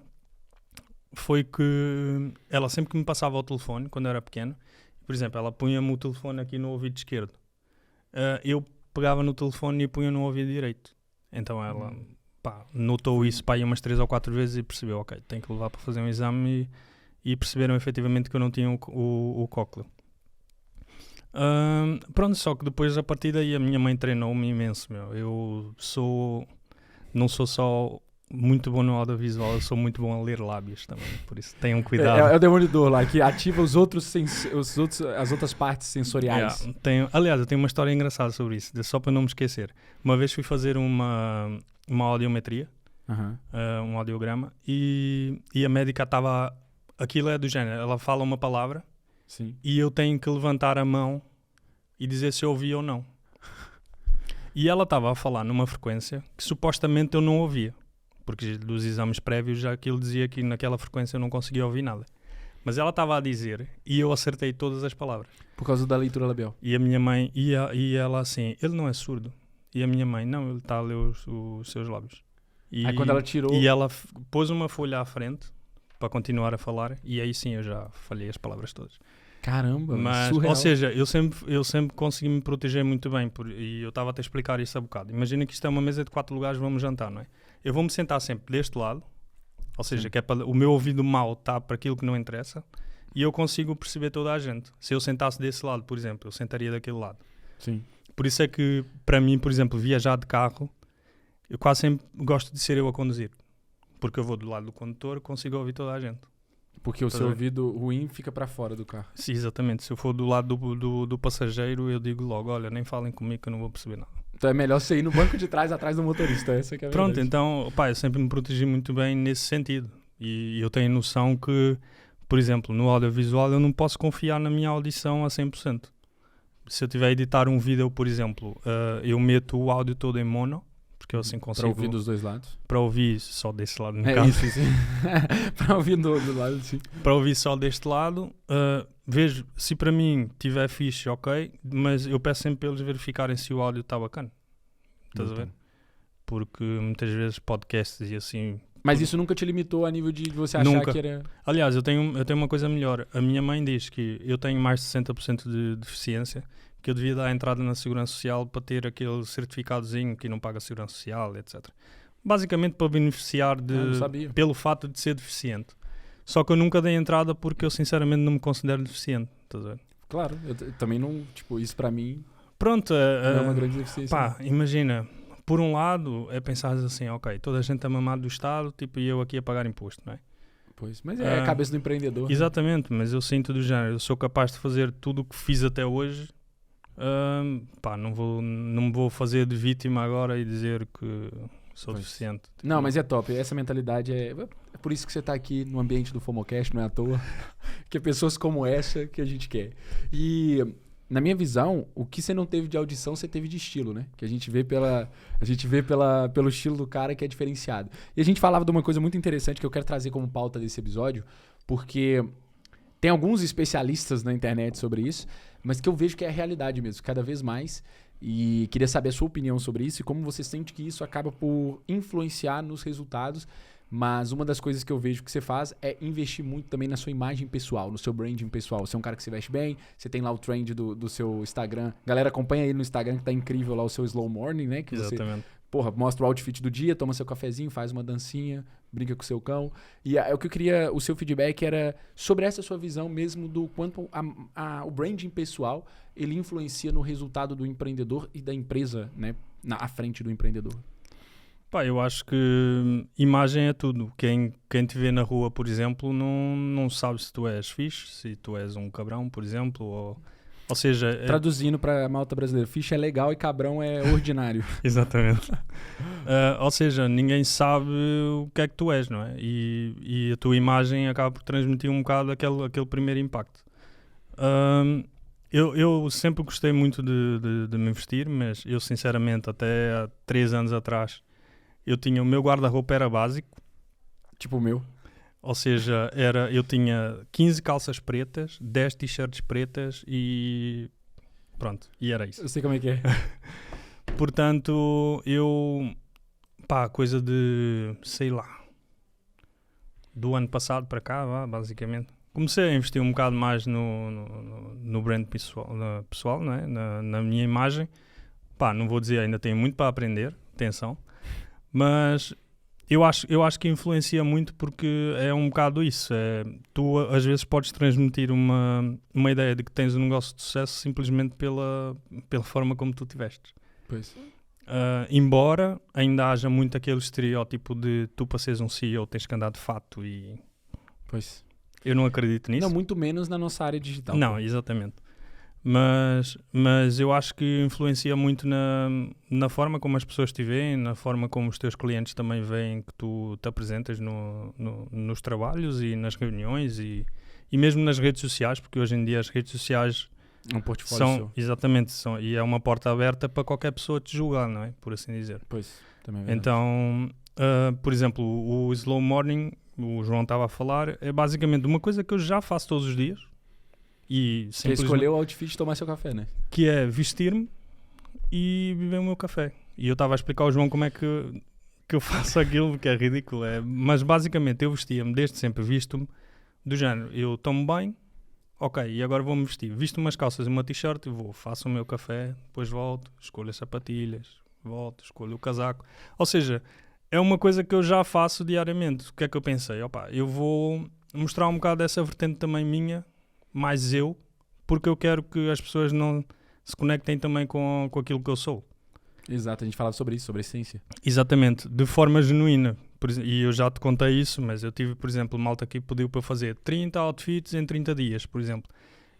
que ela sempre que me passava o telefone, quando eu era pequeno, por exemplo, ela punha-me o telefone aqui no ouvido esquerdo. Eu pegava no telefone e punha no ouvido direito. Então ela notou isso aí umas 3 ou 4 vezes e percebeu, ok, tenho que levar para fazer um exame e perceberam efetivamente que eu não tinha o cócleo. Pronto, só que depois a partir daí a minha mãe treinou-me imenso, meu. Eu não sou só muito bom no audiovisual, eu sou muito bom a ler lábios também, por isso tenham cuidado. É o demolidor lá, que ativa as outras partes sensoriais. Aliás, eu tenho uma história engraçada sobre isso, só para não me esquecer. Uma vez fui fazer uma audiometria, um audiograma, e a médica estava... Aquilo é do género, ela fala uma palavra. Sim. E eu tenho que levantar a mão e dizer se eu ouvi ou não. E ela estava a falar numa frequência que supostamente eu não ouvia. Porque dos exames prévios já aquilo dizia que naquela frequência eu não conseguia ouvir nada. Mas ela estava a dizer e eu acertei todas as palavras. Por causa da leitura labial. E a minha mãe, e ela assim, ele não é surdo. E a minha mãe, não, ele está a ler os seus lábios. Aí quando ela tirou... E ela pôs uma folha à frente para continuar a falar e aí sim eu já falhei as palavras todas. Caramba, mas, surreal. ou seja, eu sempre consegui me proteger muito bem e eu estava a te explicar isso há bocado. Imagina que isto é uma mesa de 4 lugares, vamos jantar, não é? Eu vou-me sentar sempre deste lado, ou seja, que é para o meu ouvido mau está para aquilo que não interessa e eu consigo perceber toda a gente. Se eu sentasse desse lado, por exemplo, eu sentaria daquele lado. Sim. Por isso é que, para mim, por exemplo, viajar de carro, eu quase sempre gosto de ser eu a conduzir. Porque eu vou do lado do condutor, consigo ouvir toda a gente. Porque o seu ouvido ruim fica para fora do carro. Sim, exatamente. Se eu for do lado do passageiro, eu digo logo, olha, nem falem comigo que eu não vou perceber nada. Então é melhor você ir no banco de trás, atrás do motorista. Essa que é a Pronto, verdade. então, eu sempre me protegi muito bem nesse sentido. E eu tenho noção que, por exemplo, no audiovisual eu não posso confiar na minha audição a 100%. Se eu tiver a editar um vídeo, por exemplo, eu meto o áudio todo em mono, porque eu assim consigo... Para ouvir dos dois lados? Para ouvir só desse lado, no caso. Isso, sim. Para ouvir do lado, sim. Para ouvir só deste lado, vejo, se para mim tiver fixe, ok, mas eu peço sempre para eles verificarem se o áudio está bacana. Estás a ver? Porque muitas vezes podcasts e assim... Mas isso nunca te limitou a nível de você achar Nunca. que era... Aliás, eu tenho uma coisa melhor. A minha mãe diz que eu tenho mais de 60% de deficiência, que eu devia dar a entrada na Segurança Social para ter aquele certificadozinho que não paga a Segurança Social, etc. Basicamente para beneficiar pelo fato de ser deficiente. Só que eu nunca dei entrada porque eu sinceramente não me considero deficiente. Estás a ver? Claro, eu também não... Tipo, isso para mim... Pronto, não é uma grande deficiência. Pá, imagina... Por um lado, é pensar assim, ok, toda a gente é mamado do Estado, tipo, e eu aqui a pagar imposto, não é? Pois, mas é a cabeça do empreendedor. Exatamente, né? Mas eu sinto do género, eu sou capaz de fazer tudo o que fiz até hoje, não me vou fazer de vítima agora e dizer que sou deficiente. Tipo. Não, mas é top, essa mentalidade é por isso que você está aqui no ambiente do FOMOcast, não é à toa, que é pessoas como essa que a gente quer. E... Na minha visão, o que você não teve de audição, você teve de estilo, né? Que a gente vê pelo estilo do cara que é diferenciado. E a gente falava de uma coisa muito interessante que eu quero trazer como pauta desse episódio, porque tem alguns especialistas na internet sobre isso, mas que eu vejo que é a realidade mesmo, cada vez mais. E queria saber a sua opinião sobre isso e como você sente que isso acaba por influenciar nos resultados. Mas uma das coisas que eu vejo que você faz é investir muito também na sua imagem pessoal, no seu branding pessoal. Você é um cara que se veste bem, você tem lá o trend do seu Instagram. Galera, acompanha ele no Instagram, que tá incrível lá o seu Slow Morning, né? Que exatamente. Você, mostra o outfit do dia, toma seu cafezinho, faz uma dancinha, brinca com o seu cão. E o que eu queria, o seu feedback era sobre essa sua visão mesmo do quanto o branding pessoal, ele influencia no resultado do empreendedor e da empresa, né? À frente do empreendedor. Pá, eu acho que imagem é tudo. Quem te vê na rua, por exemplo, não sabe se tu és fixe, se tu és um cabrão, por exemplo, ou seja... Traduzindo para a malta brasileira, fixe é legal e cabrão é ordinário. Exatamente. Ou seja, ninguém sabe o que é que tu és, não é? E a tua imagem acaba por transmitir um bocado aquele primeiro impacto. Eu sempre gostei muito de me vestir, mas eu sinceramente até há 3 anos atrás o meu guarda-roupa era básico. Tipo o meu. Ou seja, eu tinha 15 calças pretas, 10 t-shirts pretas e pronto, e era isso. Eu sei como é que é. Portanto, coisa de, sei lá, do ano passado para cá, basicamente. Comecei a investir um bocado mais no brand pessoal, não é? Na minha imagem. Não vou dizer, ainda tenho muito para aprender, atenção, mas eu acho que influencia muito porque é um bocado isso. Tu às vezes podes transmitir uma ideia de que tens um negócio de sucesso simplesmente pela forma como tu tiveste. Pois. Embora ainda haja muito aquele estereótipo de tu para seres um CEO tens que andar de fato e... Pois. Eu não acredito nisso. Não, muito menos na nossa área digital. Não, exatamente. Mas eu acho que influencia muito na forma como as pessoas te veem, na forma como os teus clientes também veem que tu te apresentas nos trabalhos e nas reuniões e mesmo nas redes sociais, porque hoje em dia as redes sociais um portfólio são, e é uma porta aberta para qualquer pessoa te julgar, não é? Por assim dizer. Pois, também é verdade. Então, por exemplo, o Slow Morning, o João estava a falar, é basicamente uma coisa que eu já faço todos os dias. E que escolher o outfit e tomar seu café, né? Que é vestir-me e beber o meu café. E eu estava a explicar ao João como é que eu faço aquilo, que é ridículo. Mas basicamente eu vestia-me, desde sempre visto-me, do género, eu tomo bem, ok, e agora vou-me vestir. Visto umas calças e uma t-shirt, faço o meu café, depois volto, escolho as sapatilhas, volto, escolho o casaco. Ou seja, é uma coisa que eu já faço diariamente. O que é que eu pensei? Eu vou mostrar um bocado dessa vertente também minha, mais eu, porque eu quero que as pessoas não se conectem também com aquilo que eu sou. Exato, a gente falava sobre isso, sobre a essência. Exatamente, de forma genuína. E eu já te contei isso, mas eu tive, por exemplo, malta que pediu para fazer 30 outfits em 30 dias, por exemplo.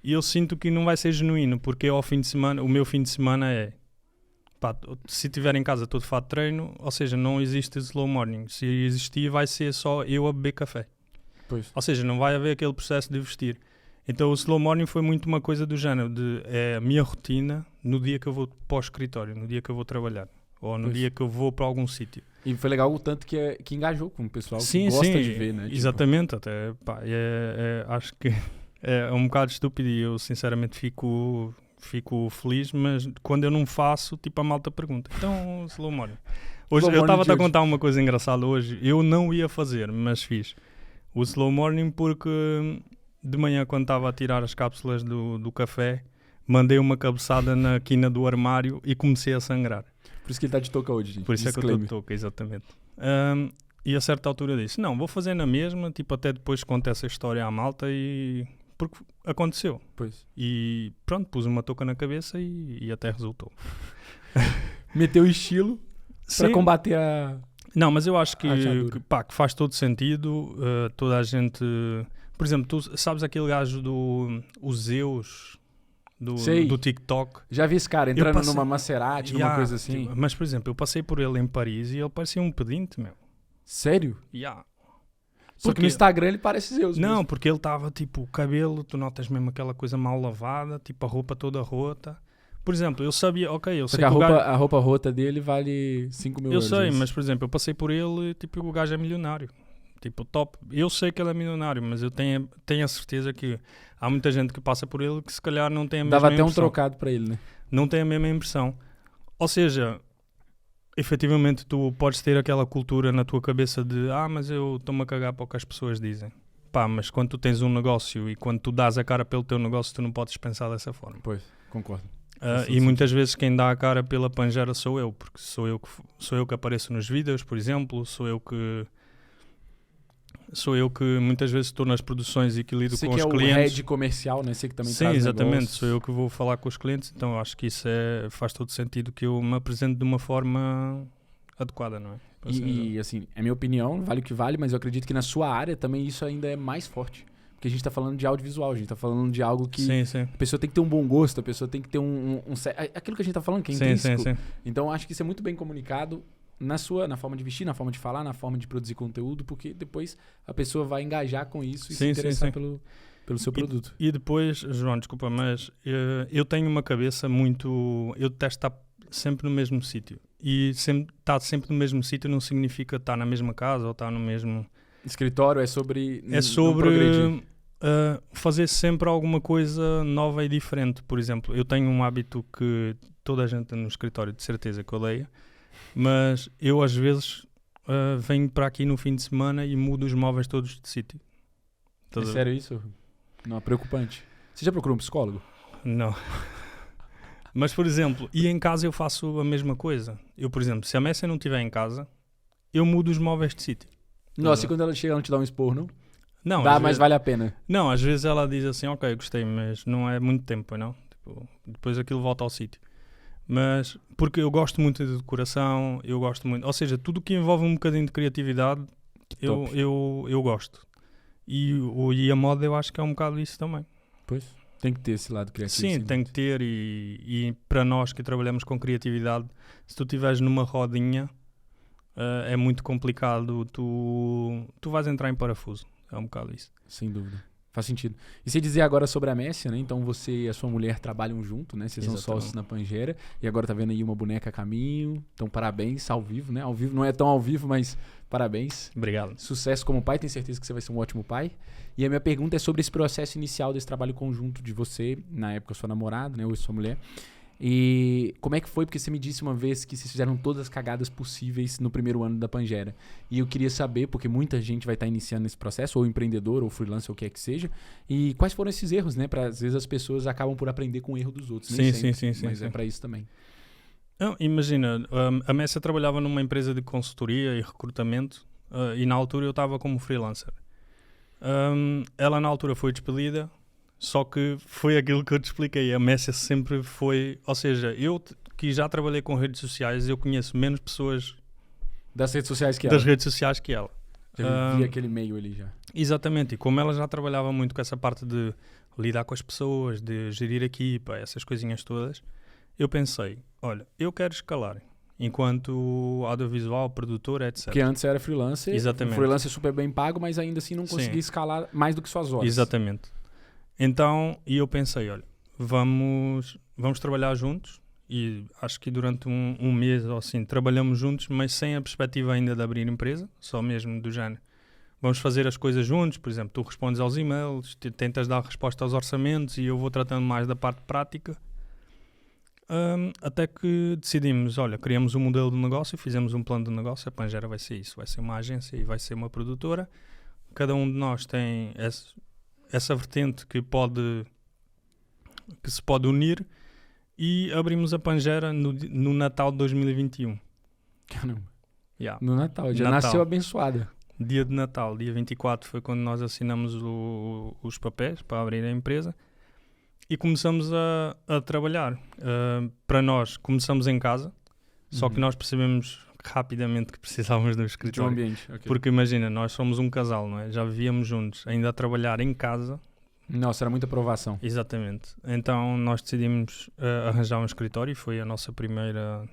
E eu sinto que não vai ser genuíno, porque ao fim de semana, o meu fim de semana é... se estiver em casa todo fato de treino, ou seja, não existe slow morning. Se existir, vai ser só eu a beber café. Pois. Ou seja, não vai haver aquele processo de vestir. Então o slow morning foi muito uma coisa do género, é a minha rotina no dia que eu vou para o escritório, no dia que eu vou trabalhar, ou no dia que eu vou para algum sítio. E foi legal o tanto que engajou com o pessoal que gosta de ver, né? Exatamente, até acho que é um bocado estúpido e eu sinceramente fico feliz, mas quando eu não faço, a malta pergunta, então slow morning. Hoje eu estava a contar uma coisa engraçada hoje, eu não ia fazer, mas fiz o slow morning porque... De manhã, quando estava a tirar as cápsulas do café, mandei uma cabeçada na quina do armário e comecei a sangrar. Por isso que ele está de touca hoje, gente. Por isso é que eu estou de touca, exatamente. E a certa altura disse, não, vou fazer na mesma, até depois conto essa história à malta e... Porque aconteceu. Pois. E pronto, pus uma touca na cabeça e até resultou. Meteu estilo para combater a... Não, mas eu acho que faz todo sentido, toda a gente... Por exemplo, tu sabes aquele gajo o Zeus do TikTok? Já vi esse cara entrando numa Maserati, numa coisa assim. Mas, por exemplo, eu passei por ele em Paris e ele parecia um pedinte, meu. Sério? Só que no Instagram ele parece Zeus. Não, mesmo. porque ele estava, o cabelo, tu notas mesmo aquela coisa mal lavada, a roupa toda rota. Por exemplo, eu sabia, eu sei que a roupa rota dele vale 5 mil euros. Eu sei, mas, por exemplo, eu passei por ele e, o gajo é milionário. Top. Eu sei que ele é milionário, mas eu tenho a certeza que há muita gente que passa por ele que se calhar não tem a mesma impressão. Dava até um trocado para ele, né? Não tem a mesma impressão. Ou seja, efetivamente tu podes ter aquela cultura na tua cabeça de mas eu estou-me a cagar para o que as pessoas dizem. Mas quando tu tens um negócio e quando tu dás a cara pelo teu negócio, tu não podes pensar dessa forma. Pois, concordo. E muitas vezes quem dá a cara pela pangeira sou eu, porque sou eu que apareço nos vídeos, por exemplo, sou eu que muitas vezes estou nas produções e que lido com os clientes. Você que é o head comercial, né? Você que também Sim, traz exatamente. negócios. Sou eu que vou falar com os clientes, então acho que isso faz todo sentido que eu me apresente de uma forma adequada, não é? E assim, é minha opinião, vale o que vale, mas eu acredito que na sua área também isso ainda é mais forte. Porque a gente está falando de audiovisual, a gente está falando de algo que sim. A pessoa tem que ter um bom gosto, a pessoa tem que ter aquilo que a gente está falando, que é intrínseco. Sim. Então eu acho que isso é muito bem comunicado na forma de vestir, na forma de falar, na forma de produzir conteúdo, porque depois a pessoa vai engajar com isso e se interessar pelo seu produto. E depois, João, desculpa, mas eu tenho uma cabeça muito... Eu detesto estar sempre no mesmo sítio. E estar sempre no mesmo sítio não significa estar na mesma casa ou estar no mesmo... Escritório é sobre... É sobre fazer sempre alguma coisa nova e diferente. Por exemplo, eu tenho um hábito que toda a gente no escritório de certeza que odeia, mas eu às vezes venho para aqui no fim de semana e mudo os móveis todos de sítio. É sério isso? Não, é preocupante. Você já procurou um psicólogo? Não. Mas, por exemplo, e em casa eu faço a mesma coisa. Eu, por exemplo, se a Messi não estiver em casa, eu mudo os móveis de sítio. Nossa, e quando ela chega, ela não te dá um esporro, não? Não, Dá, às mas vezes, vale a pena. não, às vezes ela diz assim, ok, gostei, mas não é muito tempo, não? Tipo, depois aquilo volta ao sítio. Mas, porque eu gosto muito de decoração, eu gosto muito... Ou seja, tudo que envolve um bocadinho de criatividade, eu gosto. E a moda eu acho que é um bocado isso também. Pois. Tem que ter esse lado criativo. Sim, tem que ter e para nós que trabalhamos com criatividade, se tu estiveres numa rodinha, é muito complicado, tu vais entrar em parafuso. É um bocado isso. Sem dúvida. Faz sentido. E você dizer agora sobre a Messia, né? Então você e a sua mulher trabalham junto, né? Vocês são sócios na Pangera. E agora tá vendo aí uma boneca a caminho. Então parabéns, ao vivo, né? Ao vivo não é tão ao vivo, mas parabéns. Obrigado. Sucesso como pai, tenho certeza que você vai ser um ótimo pai. E a minha pergunta é sobre esse processo inicial desse trabalho conjunto de você, na época sua namorada, né? Ou sua mulher. E como é que foi? Porque você me disse uma vez que vocês fizeram todas as cagadas possíveis no primeiro ano da Pangera. E eu queria saber, porque muita gente vai estar iniciando esse processo, ou empreendedor, ou freelancer, ou o que é que seja. E quais foram esses erros, né? Às vezes as pessoas acabam por aprender com o erro dos outros. Nem sempre, sim. Mas é para isso também. Não, imagina, a Messia trabalhava numa empresa de consultoria e recrutamento e na altura eu estava como freelancer. Ela na altura foi despedida. Só que foi aquilo que eu te expliquei. A Messia sempre foi... Ou seja, eu que já trabalhei com redes sociais, eu conheço menos pessoas... Das redes sociais que ela? Das redes sociais que ela. Já vi aquele meio ali já. Exatamente. E como ela já trabalhava muito com essa parte de lidar com as pessoas, de gerir a equipa, essas coisinhas todas, eu pensei, olha, eu quero escalar. Enquanto audiovisual, produtor, etc. Porque antes era freelancer. Exatamente. Freelancer super bem pago, mas ainda assim não conseguia escalar mais do que suas horas. Exatamente. Então, e eu pensei, olha, vamos trabalhar juntos e acho que durante um mês ou assim trabalhamos juntos, mas sem a perspectiva ainda de abrir empresa, só mesmo do género. Vamos fazer as coisas juntos, por exemplo, tu respondes aos e-mails, tentas dar resposta aos orçamentos e eu vou tratando mais da parte prática. Até que decidimos, olha, criamos um modelo de negócio, fizemos um plano de negócio, a Pangera vai ser isso, vai ser uma agência e vai ser uma produtora. Cada um de nós tem essa vertente que se pode unir e abrimos a Pangera no Natal de 2021. Caramba. Yeah. No Natal, já Natal. nasceu abençoada. Dia de Natal, dia 24 foi quando nós assinamos os papéis para abrir a empresa e começamos a trabalhar. Para nós, começamos em casa, só que nós percebemos rapidamente que precisávamos de um escritório. De um ambiente, okay. Porque imagina, nós somos um casal, não é? Já vivíamos juntos, ainda a trabalhar em casa. Nossa, era muita aprovação. Exatamente. Então nós decidimos arranjar um escritório e foi a nossa primeira...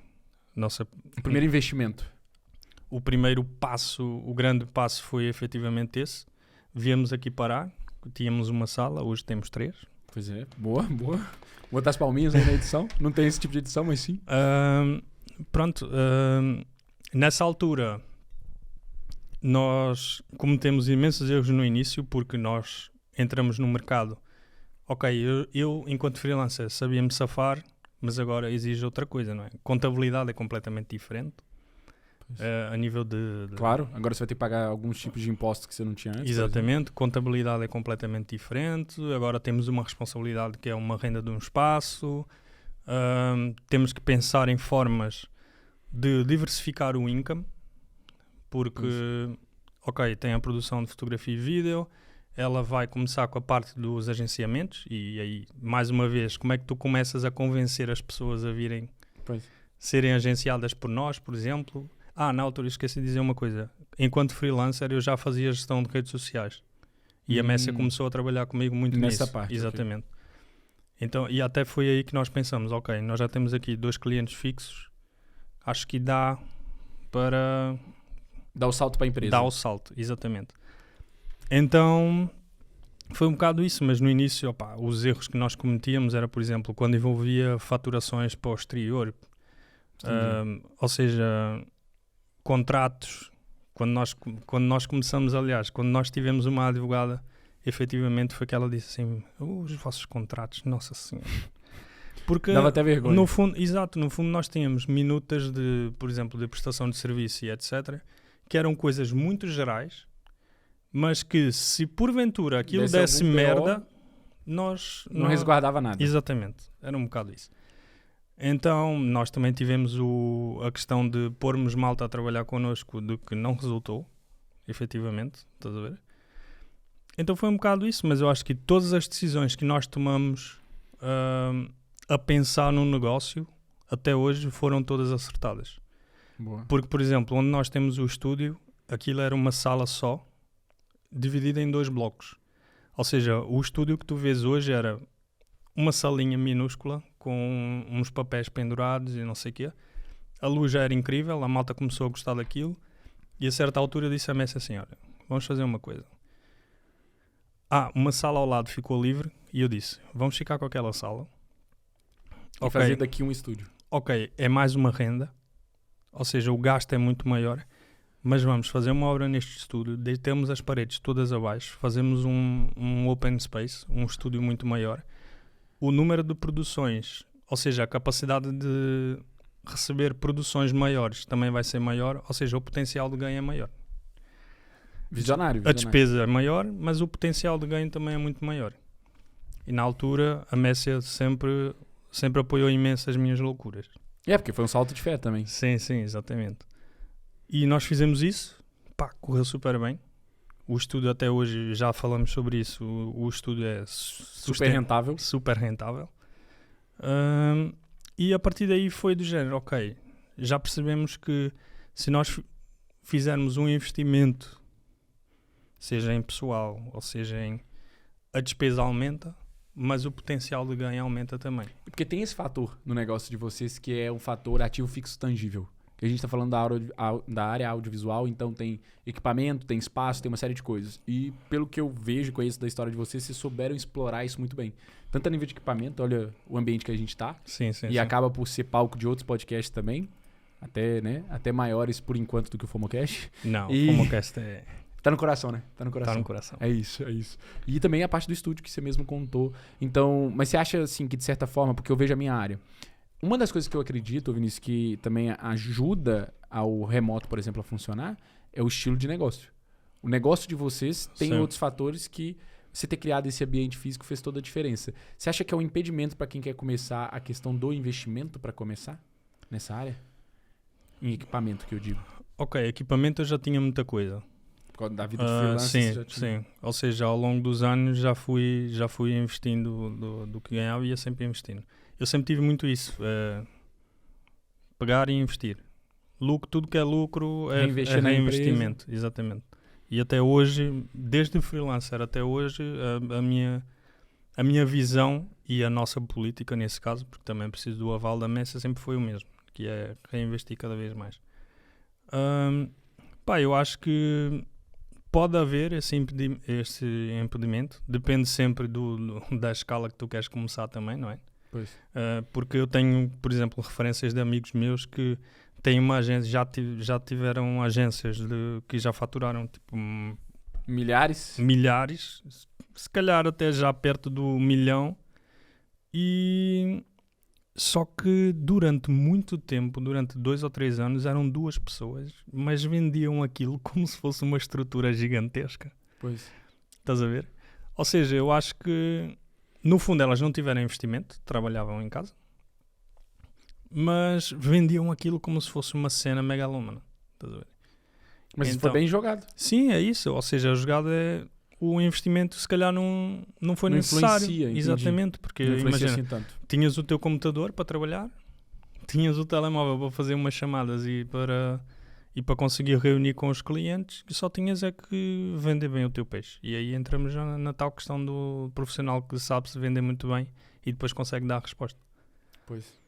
O primeiro investimento. O primeiro passo, o grande passo foi efetivamente esse. Viemos aqui parar, tínhamos uma sala, hoje temos 3. Pois é, boa. Vou botar as palminhas aí na edição. Não tem esse tipo de edição, mas sim. Nessa altura, nós cometemos imensos erros no início porque nós entramos no mercado. Ok, eu enquanto freelancer sabia-me safar, mas agora exige outra coisa, não é? Contabilidade é completamente diferente. A nível de... Claro, agora você vai ter que pagar alguns tipos de impostos que você não tinha antes. Exatamente, contabilidade é completamente diferente. Agora temos uma responsabilidade que é uma renda de um espaço. Temos que pensar em formas de diversificar o income, porque, ok, tem a produção de fotografia e vídeo, ela vai começar com a parte dos agenciamentos e aí, mais uma vez, como é que tu começas a convencer as pessoas a virem serem agenciadas por nós, por exemplo? Na altura esqueci de dizer uma coisa. Enquanto freelancer eu já fazia gestão de redes sociais. E a Messia começou a trabalhar comigo muito nessa nisso. parte. Exatamente. Okay. Então, e até foi aí que nós pensamos, ok, nós já temos aqui 2 clientes fixos, acho que dá para... Dar o salto para a empresa. Dá o salto, exatamente. Então, foi um bocado isso, mas no início, os erros que nós cometíamos era, por exemplo, quando envolvia faturações para o exterior. Ou seja... contratos Quando nós começamos, aliás, quando nós tivemos uma advogada, efetivamente foi que ela disse assim, os vossos contratos, nossa senhora. Porque dava até vergonha. no fundo nós tínhamos minutas de, por exemplo, de prestação de serviço e etc, que eram coisas muito gerais, mas que se porventura aquilo desse merda, nós não resguardava nada. Exatamente, era um bocado isso. Então nós também tivemos a questão de pormos malta a trabalhar connosco, do que não resultou, efetivamente, estás a ver? Então foi um bocado isso, mas eu acho que todas as decisões que nós tomamos a pensar no negócio, até hoje, foram todas acertadas. Boa. Porque, por exemplo, onde nós temos o estúdio, aquilo era uma sala só, dividida em 2 blocos. Ou seja, o estúdio que tu vês hoje era uma salinha minúscula, com uns papéis pendurados e não sei o quê. A luz já era incrível, a malta começou a gostar daquilo, e a certa altura disse a Messi assim, olha, vamos fazer uma coisa. Uma sala ao lado ficou livre, e eu disse, vamos ficar com aquela sala. E fazer daqui um estúdio. Ok, é mais uma renda, ou seja, o gasto é muito maior, mas vamos fazer uma obra neste estúdio, temos as paredes todas abaixo, fazemos um open space, um estúdio muito maior. O número de produções, ou seja, a capacidade de receber produções maiores também vai ser maior, ou seja, o potencial de ganho é maior. Visionário. A despesa é maior, mas o potencial de ganho também é muito maior. E na altura, a Messia sempre apoiou imenso as minhas loucuras. Porque foi um salto de fé também. Sim, exatamente. E nós fizemos isso, correu super bem. O estúdio até hoje, já falamos sobre isso, o estúdio é super rentável. Super rentável. E a partir daí foi do género, ok, já percebemos que se nós fizermos um investimento, seja em pessoal, ou seja a despesa aumenta, mas o potencial de ganho aumenta também. Porque tem esse fator no negócio de vocês que é um fator ativo fixo tangível. Que a gente está falando da área audiovisual, então tem equipamento, tem espaço, tem uma série de coisas. E pelo que eu vejo e conheço da história de vocês souberam explorar isso muito bem. Tanto a nível de equipamento, olha o ambiente que a gente está. Sim. Acaba por ser palco de outros podcasts também. Até maiores por enquanto do que o FOMOcast. Não, o FOMOcast é... Tá no coração, né? Tá no coração. É isso. E também a parte do estúdio que você mesmo contou. Então, mas você acha assim que de certa forma, porque eu vejo a minha área, uma das coisas que eu acredito, Vinícius, que também ajuda ao remoto, por exemplo, a funcionar, é o estilo de negócio. O negócio de vocês tem outros fatores que você ter criado esse ambiente físico fez toda a diferença. Você acha que é um impedimento para quem quer começar a questão do investimento para começar nessa área? Em equipamento, que eu digo. Ok, equipamento eu já tinha muita coisa. Da vida de freelancer? Sim. Ou seja, ao longo dos anos já fui investindo do que ganhava e ia sempre investindo. Eu sempre tive muito isso. Pegar e investir. Tudo que é lucro é reinvestimento. Exatamente. E até hoje, desde o freelancer até hoje, a minha visão e a nossa política nesse caso, porque também preciso do aval da Messia, sempre foi o mesmo, que é reinvestir cada vez mais. Eu acho que pode haver esse impedimento, depende sempre da escala que tu queres começar também, não é? Pois. Porque eu tenho, por exemplo, referências de amigos meus que têm uma agência, já tiveram agências que já faturaram tipo, milhares, se calhar até já perto do 1 milhão, e só que durante muito tempo, durante 2 ou 3 anos, eram 2 pessoas, mas vendiam aquilo como se fosse uma estrutura gigantesca. Pois. Estás a ver? Ou seja, eu acho que no fundo elas não tiveram investimento, trabalhavam em casa, mas vendiam aquilo como se fosse uma cena megalómana. Estás a ver? Mas então, foi bem jogado. Sim, é isso. Ou seja, a jogada é... O investimento se calhar não foi necessário. Influencia, exatamente, porque imagina, assim tanto. Tinhas o teu computador para trabalhar, tinhas o telemóvel para fazer umas chamadas e para conseguir reunir com os clientes, e só tinhas é que vender bem o teu peixe. E aí entramos já na tal questão do profissional que sabe se vender muito bem e depois consegue dar a resposta. Pois.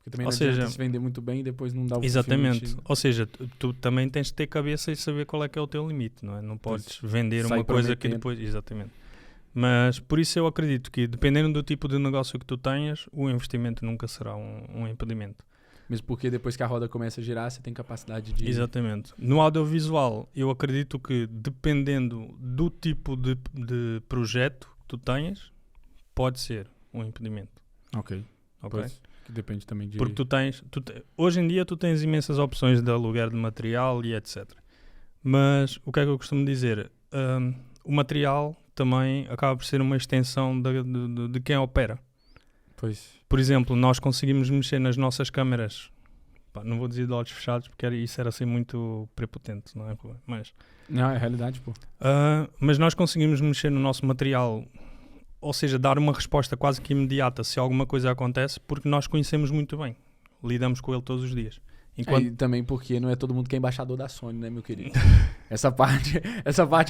Porque também não adianta se vender muito bem e depois não dá o exatamente. Ou seja, tu também tens de ter cabeça e saber qual é que é o teu limite, não é? Não podes vender uma coisa que depois... Exatamente. Mas por isso eu acredito que, dependendo do tipo de negócio que tu tenhas, o investimento nunca será um impedimento. Mesmo porque depois que a roda começa a girar, você tem capacidade de... Exatamente. No audiovisual, eu acredito que dependendo do tipo de projeto que tu tenhas, pode ser um impedimento. Ok. Pois, que depende também de... Porque hoje em dia tu tens imensas opções de aluguer de material e etc. Mas o que é que eu costumo dizer? O material também acaba por ser uma extensão de quem opera. Pois. Por exemplo, nós conseguimos mexer nas nossas câmaras, não vou dizer de olhos fechados porque isso era assim muito prepotente, não é? Mas, não, é a realidade, pô. mas nós conseguimos mexer no nosso material, ou seja, dar uma resposta quase que imediata se alguma coisa acontece, porque nós conhecemos muito bem, lidamos com ele todos os dias. E também porque não é todo mundo que é embaixador da Sony, né, meu querido? essa parte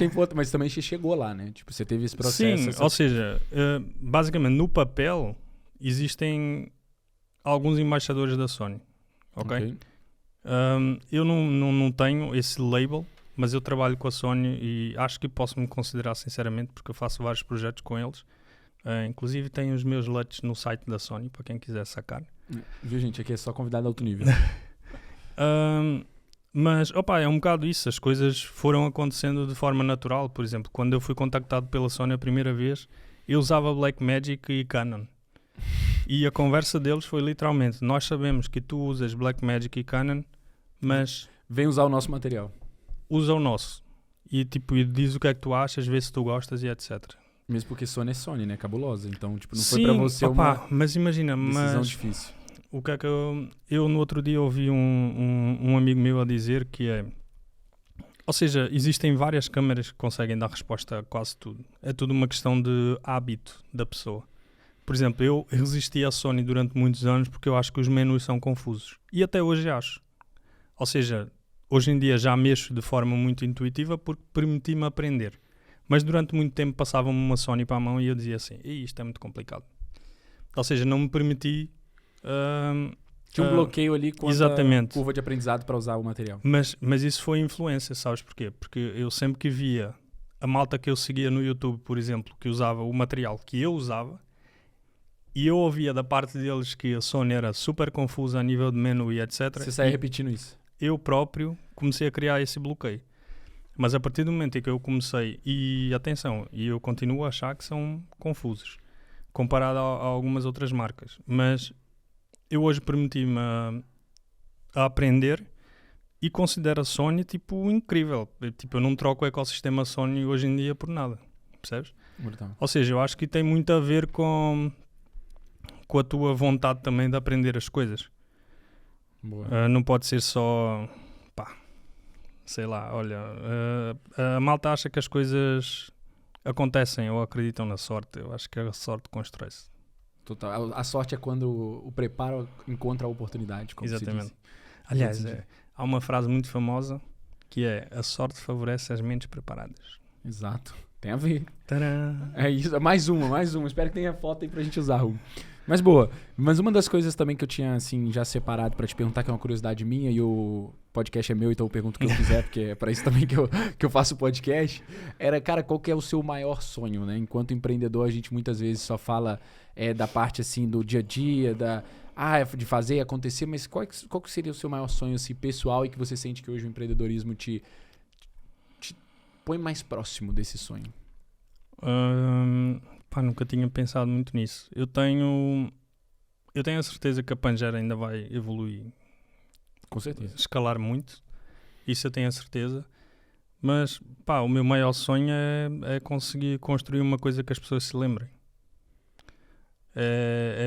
é importante, mas também você chegou lá, né? Tipo, você teve esse processo. Sim, ou seja, basicamente no papel existem alguns embaixadores da Sony, ok? Eu não tenho esse label, mas eu trabalho com a Sony e acho que posso me considerar sinceramente, porque eu faço vários projetos com eles. Inclusive tenho os meus LUTs no site da Sony, para quem quiser sacar. Viu, gente? Aqui é só convidado alto nível. Mas, é um bocado isso. As coisas foram acontecendo de forma natural. Por exemplo, quando eu fui contactado pela Sony a primeira vez, eu usava Blackmagic e Canon. E a conversa deles foi literalmente: nós sabemos que tu usas Blackmagic e Canon, mas... vem usar o nosso material. Usa o nosso. E diz o que é que tu achas, vê se tu gostas e etc. Mesmo porque Sony é Sony, né? Cabulosa. Então, tipo, não Sim, foi pra você mas imagina, decisão difícil. O que é que eu no outro dia ouvi um amigo meu a dizer que é... Ou seja, existem várias câmaras que conseguem dar resposta a quase tudo. É tudo uma questão de hábito da pessoa. Por exemplo, eu resisti à Sony durante muitos anos porque eu acho que os menus são confusos. E até hoje acho. Ou seja, hoje em dia já mexo de forma muito intuitiva porque permiti-me aprender. Mas durante muito tempo passava-me uma Sony para a mão e eu dizia assim: isto é muito complicado. Ou seja, não me permiti... tinha um bloqueio ali com a curva de aprendizado para usar o material. Mas isso foi influência, sabes porquê? Porque eu sempre que via a malta que eu seguia no YouTube, por exemplo, que usava o material que eu usava, e eu ouvia da parte deles que a Sony era super confusa a nível de menu e etc. Você sai repetindo isso? Eu próprio comecei a criar esse bloqueio. Mas a partir do momento em que eu comecei, e atenção, e eu continuo a achar que são confusos, comparado a algumas outras marcas, mas eu hoje permiti-me a aprender e considero a Sony tipo incrível. Eu não troco o ecossistema Sony hoje em dia por nada, percebes? Brutal. Ou seja, eu acho que tem muito a ver com a tua vontade também de aprender as coisas. Não pode ser só... sei lá, olha, a malta acha que as coisas acontecem ou acreditam na sorte. Eu acho que a sorte constrói-se. Total. A sorte é quando o preparo encontra a oportunidade, como exatamente. se diz. Aliás, há uma frase muito famosa que é: a sorte favorece as mentes preparadas. Exato. Tem a ver. Tcharam! É isso. Mais uma. Espero que tenha foto aí pra gente usar, Hugo. Mas boa. Mas uma das coisas também que eu tinha, assim, já separado pra te perguntar, que é uma curiosidade minha, e o podcast é meu, então eu pergunto o que eu quiser, porque é pra isso também que eu faço o podcast, era, cara, qual que é o seu maior sonho, né? Enquanto empreendedor, a gente muitas vezes só fala da parte, assim, do dia a dia, de fazer acontecer, mas qual que seria o seu maior sonho, assim, pessoal, e que você sente que hoje o empreendedorismo te põe mais próximo desse sonho? Nunca tinha pensado muito nisso. Eu tenho a certeza que a Pangera ainda vai evoluir. Com certeza. Escalar muito. Isso eu tenho a certeza. Mas, o meu maior sonho é conseguir construir uma coisa que as pessoas se lembrem.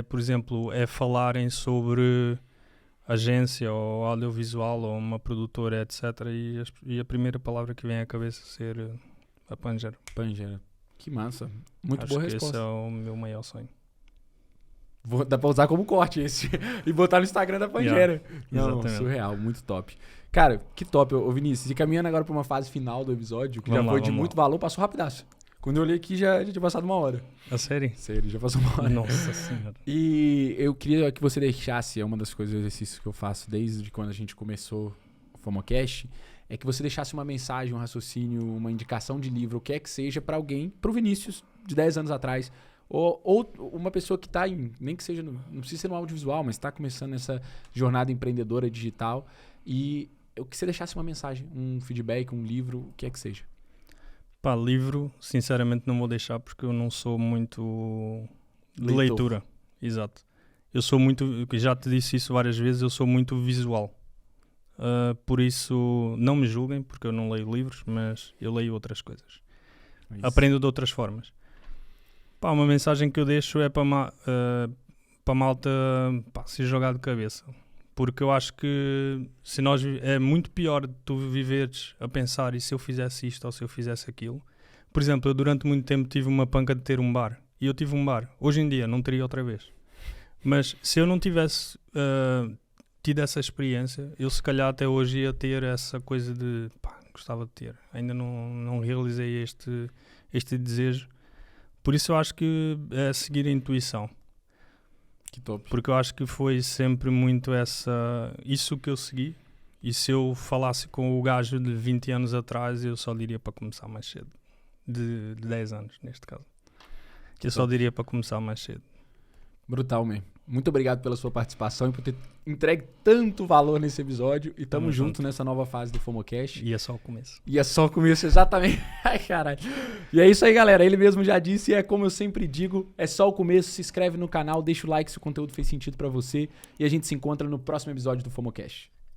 Por exemplo, falarem sobre agência ou audiovisual ou uma produtora, etc. E a primeira palavra que vem à cabeça ser a Pangera. Pangera. Que massa. Muito Acho boa que resposta. Esse é o meu maior sonho. Dá pra usar como corte esse. E botar no Instagram da Pangera. Não, exatamente. Surreal. Muito top. Cara, que top, ô Vinícius. E caminhando agora pra uma fase final do episódio, que já foi de muito valor, passou rapidaço. Quando eu olhei aqui, já tinha passado 1 hora. A sério? Sério, já passou 1 hora. Nossa senhora. E eu queria que você deixasse, é uma das coisas, exercícios que eu faço desde quando a gente começou o FOMOcast, é que você deixasse uma mensagem, um raciocínio, uma indicação de livro, o que é que seja pra alguém, pro Vinícius, de 10 anos atrás, ou uma pessoa que está nem que seja, não precisa ser no audiovisual, mas está começando essa jornada empreendedora digital, e eu que você deixasse uma mensagem, um feedback, um livro, o que é que seja. Pá, livro, sinceramente não vou deixar porque eu não sou muito de Leitor. leitura. Exato. Eu sou muito, já te disse isso várias vezes, eu sou muito visual. Por isso, não me julguem porque eu não leio livros, mas eu leio outras coisas. Isso. Aprendo de outras formas. Pá, uma mensagem que eu deixo é para a malta se jogar de cabeça. Porque eu acho que se nós é muito pior tu viveres a pensar e se eu fizesse isto ou se eu fizesse aquilo. Por exemplo, eu durante muito tempo tive uma panca de ter um bar. E eu tive um bar. Hoje em dia não teria outra vez. Mas se eu não tivesse tido essa experiência, eu se calhar até hoje ia ter essa coisa de gostava de ter. Ainda não realizei este desejo. Por isso eu acho que é seguir a intuição. Que top. Porque eu acho que foi sempre muito isso que eu segui. E se eu falasse com o gajo de 20 anos atrás, eu só diria para começar mais cedo. De 10 anos, neste caso. Eu só diria para começar mais cedo. Brutal, man. Muito obrigado pela sua participação e por ter entregue tanto valor nesse episódio. E tamo junto nessa nova fase do FOMOcast. E é só o começo. E é só o começo, exatamente. Ai, caralho. E é isso aí, galera. Ele mesmo já disse, e é como eu sempre digo, é só o começo. Se inscreve no canal, deixa o like se o conteúdo fez sentido pra você. E a gente se encontra no próximo episódio do FOMOcast.